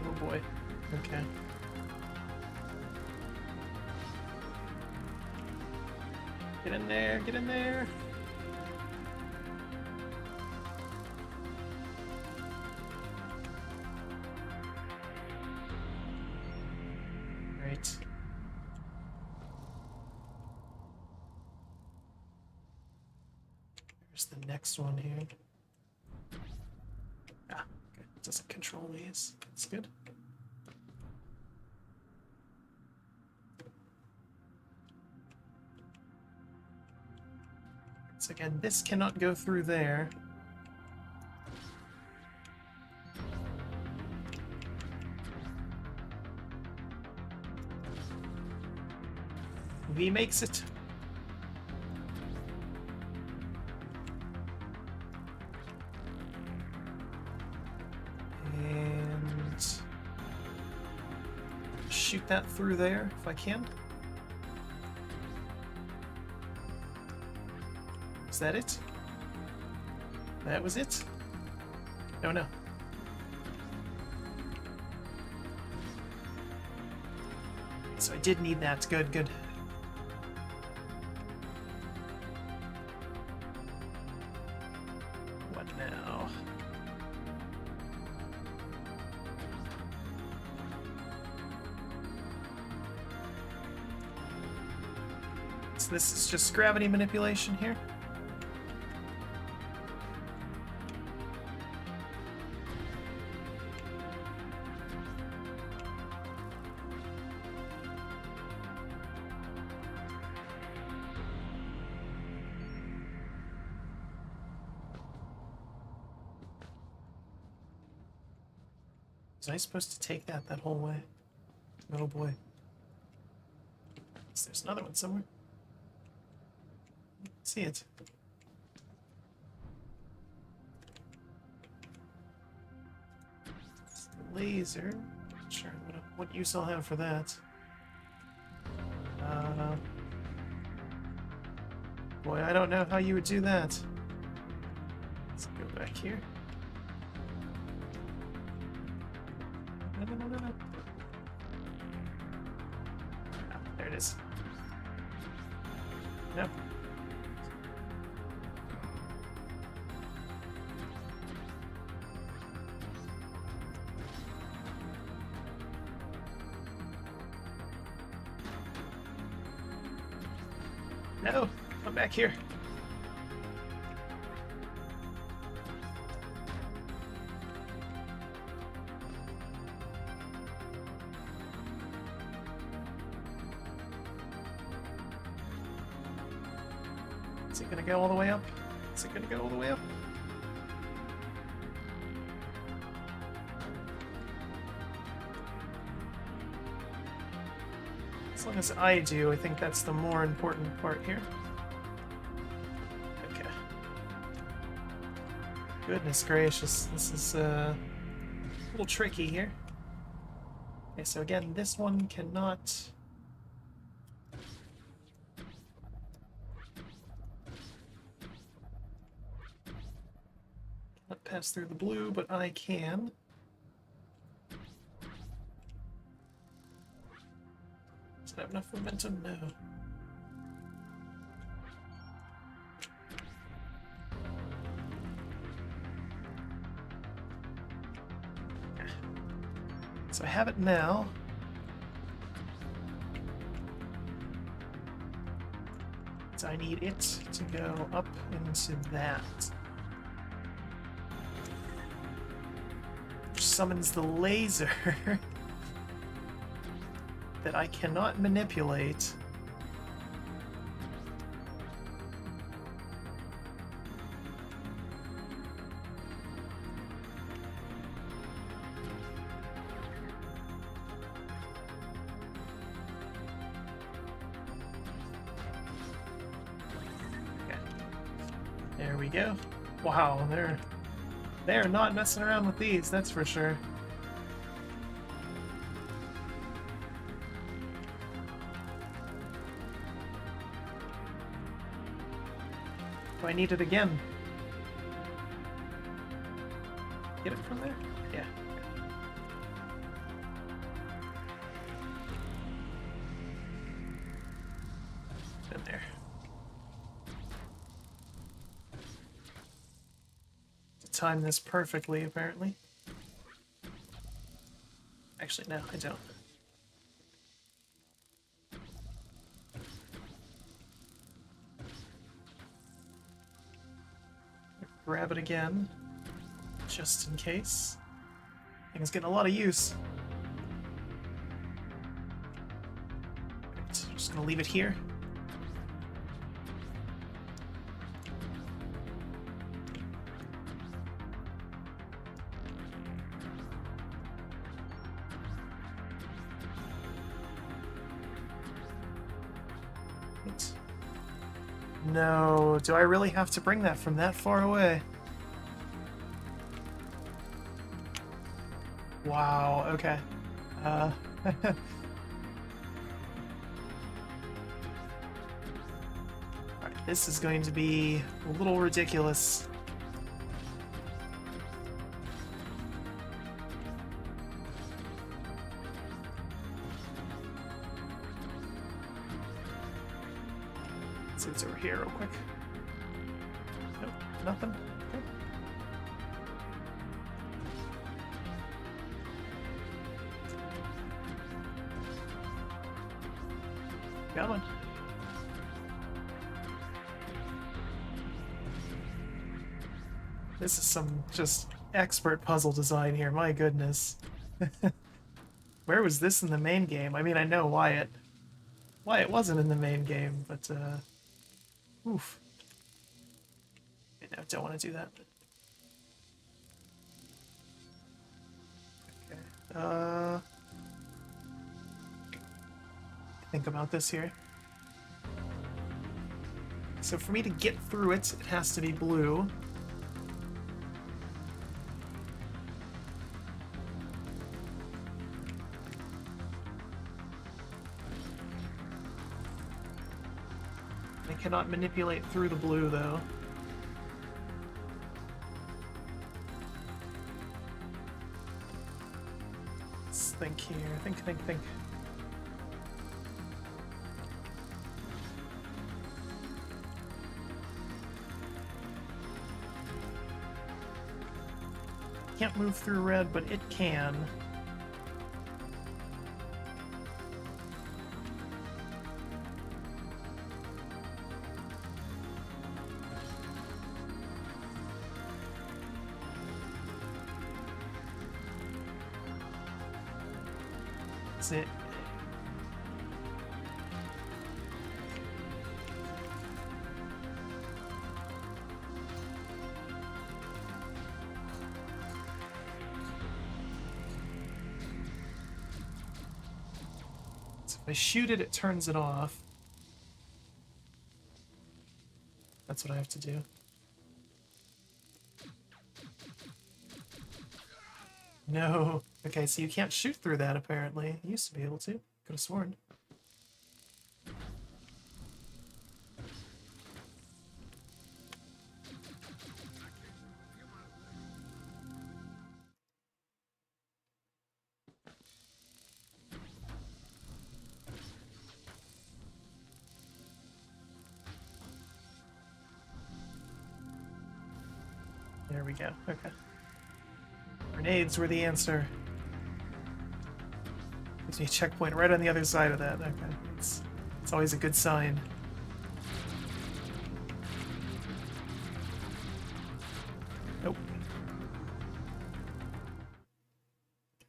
oh boy. Okay. Get in there, get in there! Right. There's the next one here. Ah, okay. It doesn't control these. That's good. So again, this cannot go through there. he makes it. And shoot that through there if I can. Is that it? That was it? Oh no. So I did need that. Good, good. What now? So this is just gravity manipulation here. Was I supposed to take that whole way? Oh boy. There's another one somewhere. See it. Laser. Not sure what use I'll have for that. Boy, I don't know how you would do that. Let's go back here. No. Ah, there it is. No. No, come back here. Is it gonna go all the way up? Is it gonna go all the way up? As long as I do, I think that's the more important part here. Okay. Goodness gracious, this is a little tricky here. Okay, so again, this one cannot... cannot pass through the blue, but I can. Does it have enough momentum? No. So I have it now. So I need it to go up into that. Which summons the laser that I cannot manipulate. There we go. Wow, they're not messing around with these, that's for sure. Do I need it again? Get it from there? Yeah. In there. Time this perfectly, apparently. Actually, no, I don't. Grab it again, just in case. I think it's getting a lot of use. Right, just gonna leave it here. Right. No, do I really have to bring that from that far away? Wow, okay. Alright, this is going to be a little ridiculous. Let's see what's over here real quick. Nope, nothing. Okay. Come on. This is some just expert puzzle design here, my goodness. Where was this in the main game? I mean, I know why it wasn't in the main game, but oof. Okay, no, don't want to do that. Okay. Think about this here. So for me to get through it, it has to be blue. I cannot manipulate through the blue, though. Let's think here. Think. Can't move through red, but it can. That's it. If I shoot it, it turns it off. That's what I have to do. No. Okay, so you can't shoot through that, apparently. You used to be able to. Could have sworn. There we go. Okay. Grenades were the answer. Gives me a checkpoint right on the other side of that. Okay. It's always a good sign. Nope.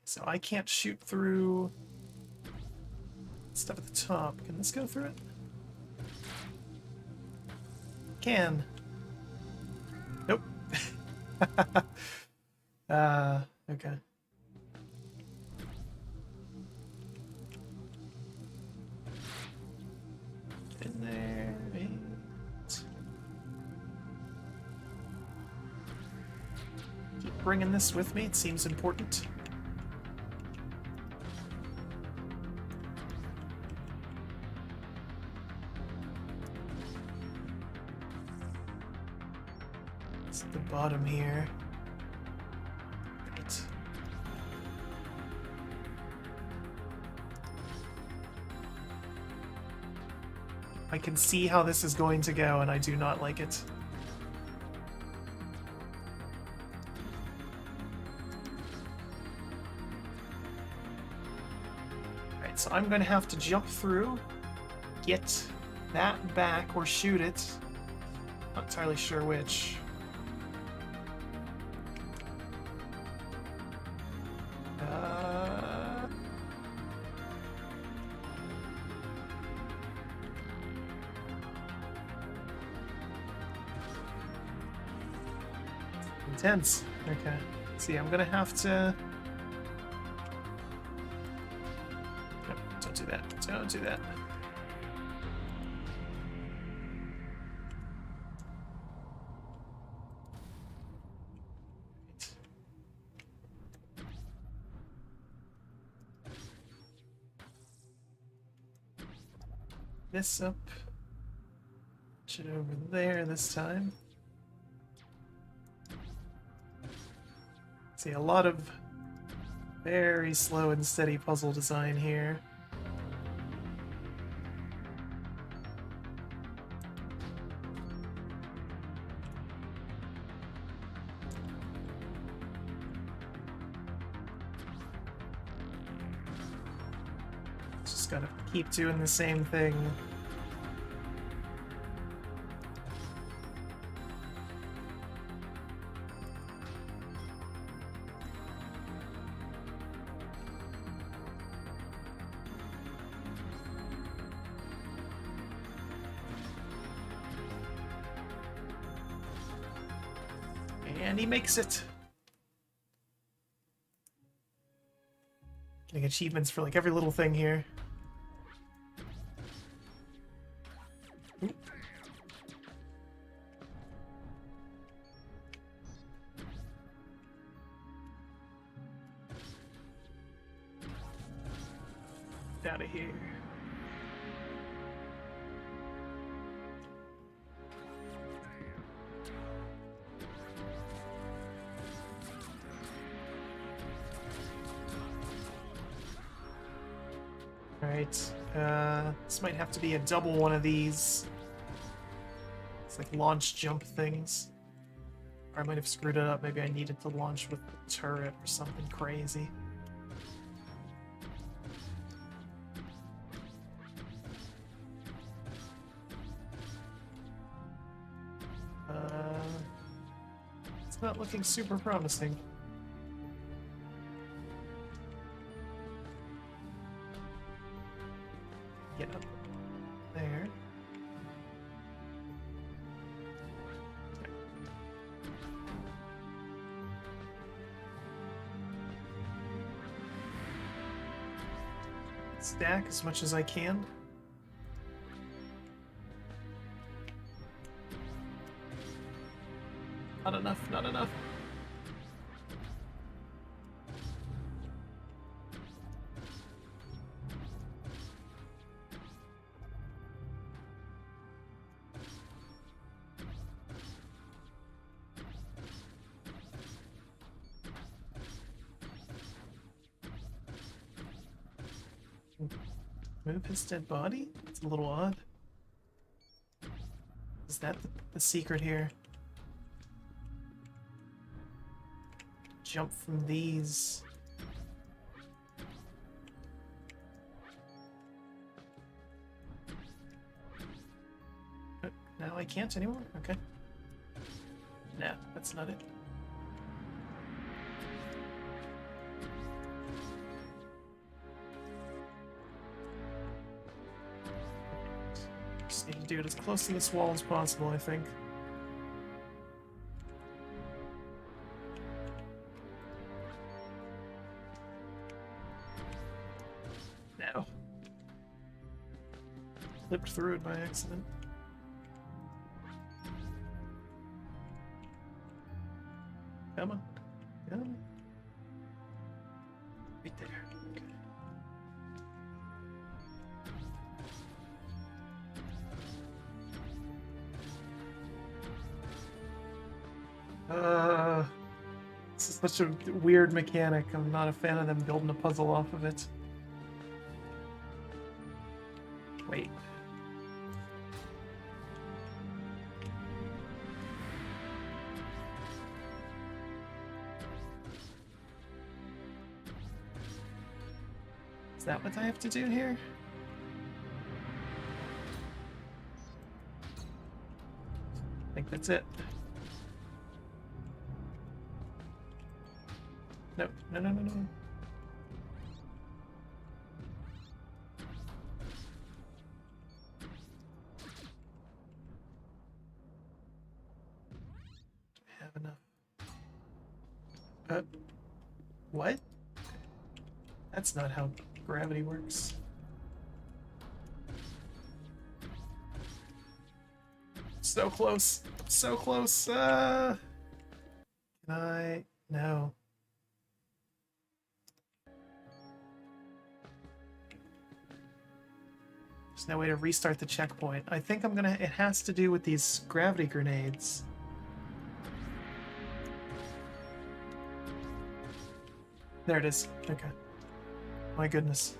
So I can't shoot through stuff at the top. Can this go through it? Can. Nope. Okay. In there. Eight. Keep bringing this with me. It seems important. It's at the bottom here. Right. I can see how this is going to go, and I do not like it. Alright, so I'm going to have to jump through, get that back, or shoot it. Not entirely sure which. Intense. Okay. See, I'm gonna have to... Nope, don't do that. Don't do that. this up. Put it over there this time. See, a lot of very slow and steady puzzle design here. Just gotta keep doing the same thing. And he makes it. Getting achievements for like every little thing here. Oop. Out of here. Alright, this might have to be a double one of these. It's like launch jump things. Or I might have screwed it up. Maybe I needed to launch with the turret or something crazy. It's not looking super promising. Get up there. Stack as much as I can. Not enough, not enough. Move his dead body? It's a little odd. Is that the secret here? Jump from these. Now I can't anymore? Okay. No, that's not it. Just need to do it as close to this wall as possible, I think. No. Slipped through it by accident. Come on. Come on. Right there. Okay. This is such a weird mechanic. I'm not a fan of them building a puzzle off of it. Wait. Is that what I have to do here? I think that's it. No, no, no, no, no. Have enough. What? That's not how gravity works. So close. So close. Can I? No. There's no way to restart the checkpoint. I think I'm gonna... It has to do with these gravity grenades. There it is. Okay. My goodness.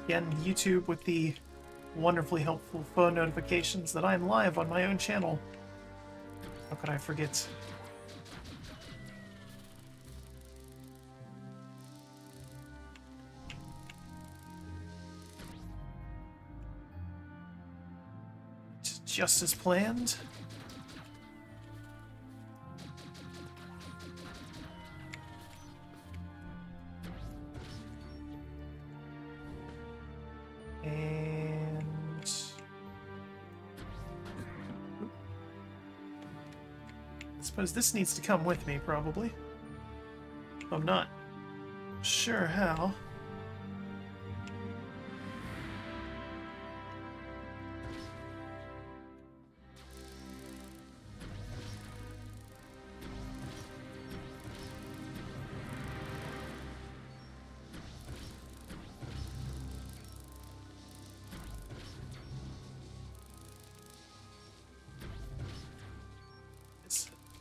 Again, YouTube with the wonderfully helpful phone notifications that I'm live on my own channel. How could I forget? Just as planned. And I suppose this needs to come with me, probably. I'm not sure how.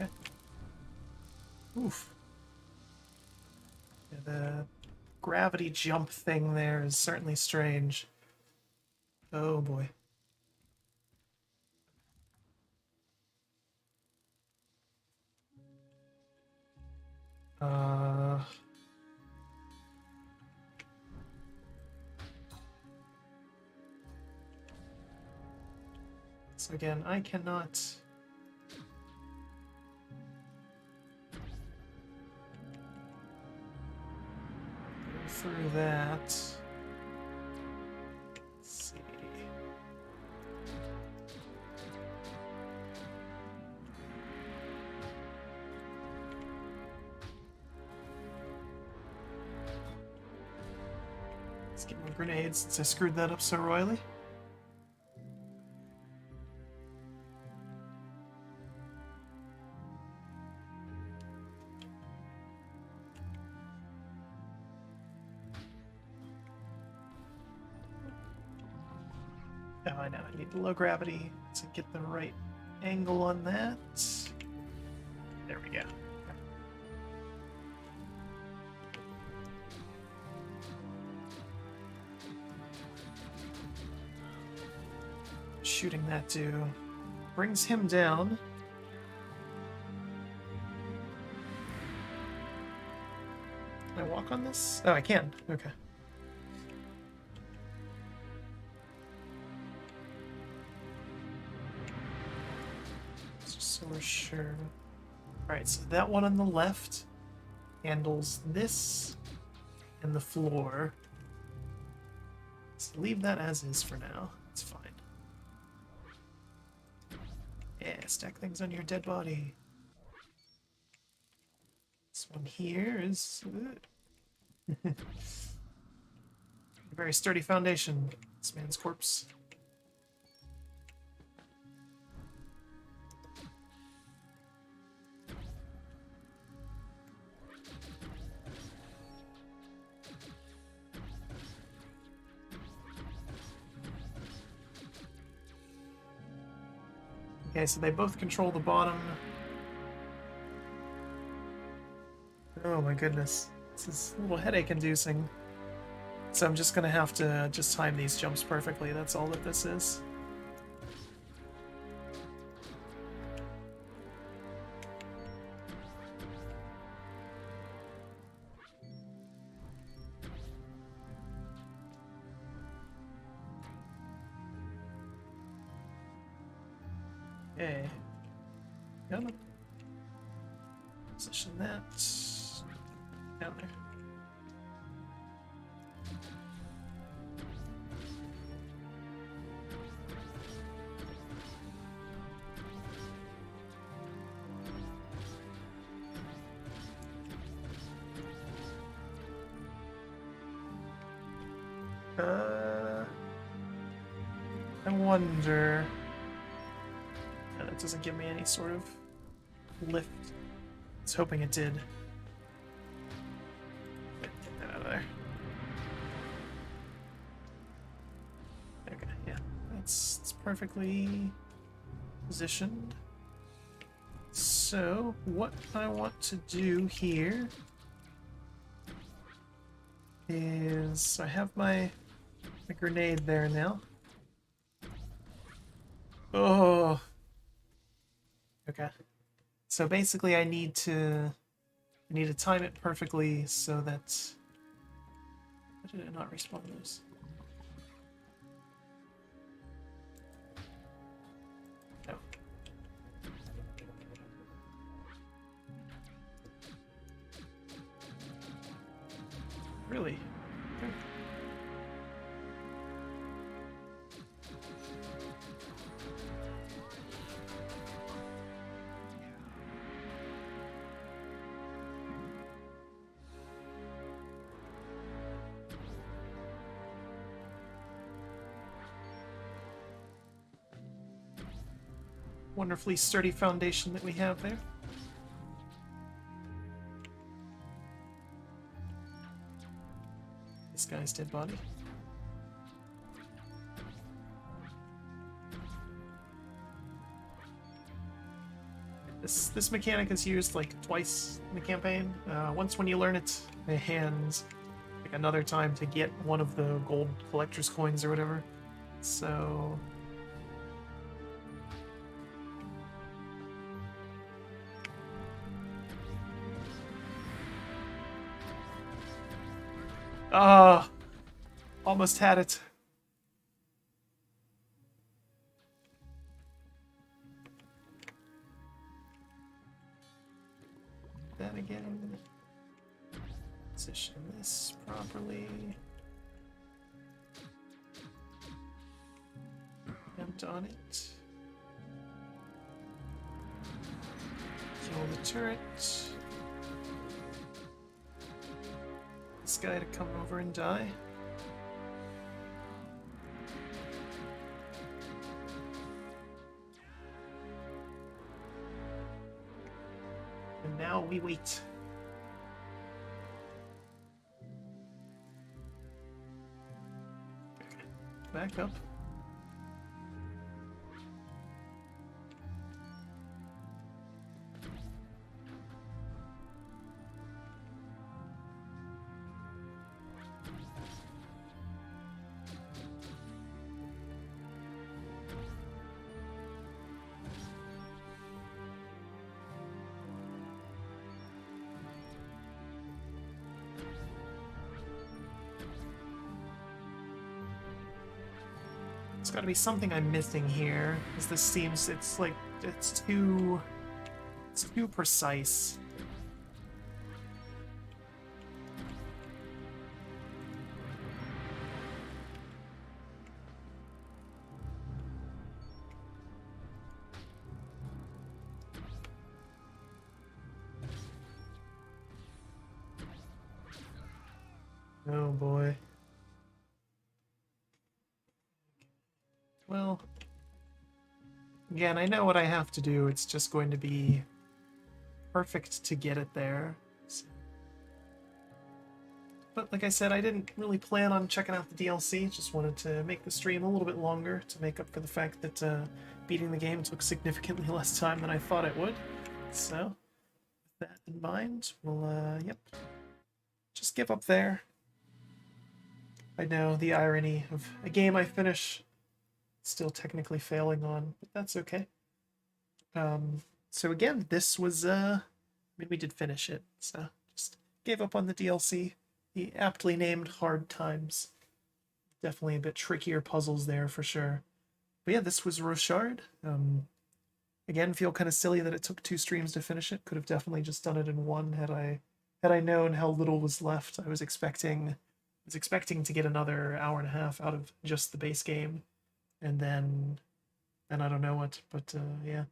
Okay. Oof. Yeah, the gravity jump thing there is certainly strange. Oh boy. So again, I cannot... go through that. Let's see. Let's get more grenades since I screwed that up so royally. Oh, I know. I need the low gravity to get the right angle on that. There we go. Shooting that do brings him down. Can I walk on this? Oh, I can. Okay. So we're sure. Alright, so that one on the left handles this and the floor. Let's leave that as is for now. It's fine. Yeah, stack things on your dead body. This one here is a very sturdy foundation. This man's corpse. Okay, so they both control the bottom. Oh my goodness. This is a little headache inducing. So I'm just gonna have to just time these jumps perfectly. That's all that this is. Okay. Come on. Position that down there. I wonder... No, that doesn't give me any sort of lift. I was hoping it did. Get that out of there. it's perfectly positioned. So, what I want to do here is I have my grenade there now. Oh. Okay. So basically I need to time it perfectly so that... Why did it not respawn those? No. Really? Okay. Wonderfully sturdy foundation that we have there. This guy's dead body. This mechanic is used like twice in the campaign. Once when you learn it, and like another time to get one of the gold collector's coins or whatever. So almost had it. Then again, position this properly. Jump on it. Kill the turret. This guy to come over and die. And now we wait. Okay. Back up. There's got to be something I'm missing here, because this seems it's too precise. Oh boy. Well, again, I know what I have to do. It's just going to be perfect to get it there. But like I said, I didn't really plan on checking out the DLC. Just wanted to make the stream a little bit longer to make up for the fact that beating the game took significantly less time than I thought it would. So, with that in mind, we'll, yep, just give up there. I know the irony of a game I finish still technically failing on, but that's okay. So again, this was, I mean, we did finish it, so just gave up on the DLC. The aptly named Hard Times. Definitely a bit trickier puzzles there for sure. But yeah, this was Rochard. Again, feel kind of silly that it took 2 streams to finish it. Could have definitely just done it in one had I known how little was left. I was expecting to get another hour and a half out of just the base game. And then I don't know what, but yeah,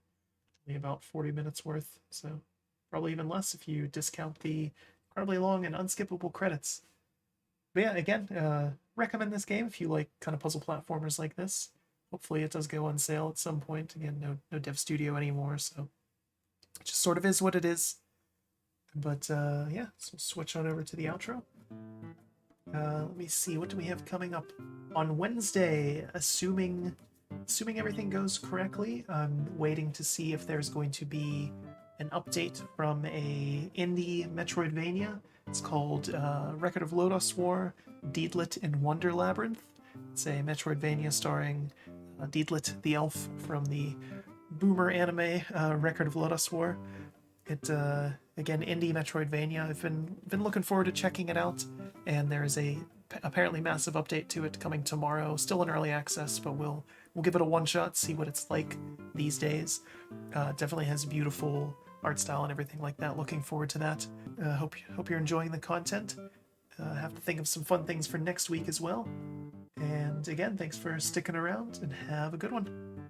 only about 40 minutes worth. So probably even less if you discount the incredibly long and unskippable credits. But yeah, again, recommend this game if you like kind of puzzle platformers like this. Hopefully it does go on sale at some point. Again, no Dev Studio anymore, so it just sort of is what it is. But yeah, so switch on over to the outro. Let me see, what do we have coming up on Wednesday? Assuming assuming everything goes correctly, I'm waiting to see if there's going to be an update from a indie Metroidvania. It's called Record of Lodoss War, Deedlit in Wonder Labyrinth. It's a Metroidvania starring Deedlit the Elf from the boomer anime Record of Lodoss War. It again, indie Metroidvania. I've been looking forward to checking it out, and there's a apparently massive update to it coming tomorrow. Still in early access, but we'll give it a one shot, see what it's like these days. Definitely has beautiful art style and everything like that. Looking forward to that. Hope you're enjoying the content. Have to think of some fun things for next week as well. And again, thanks for sticking around, and have a good one.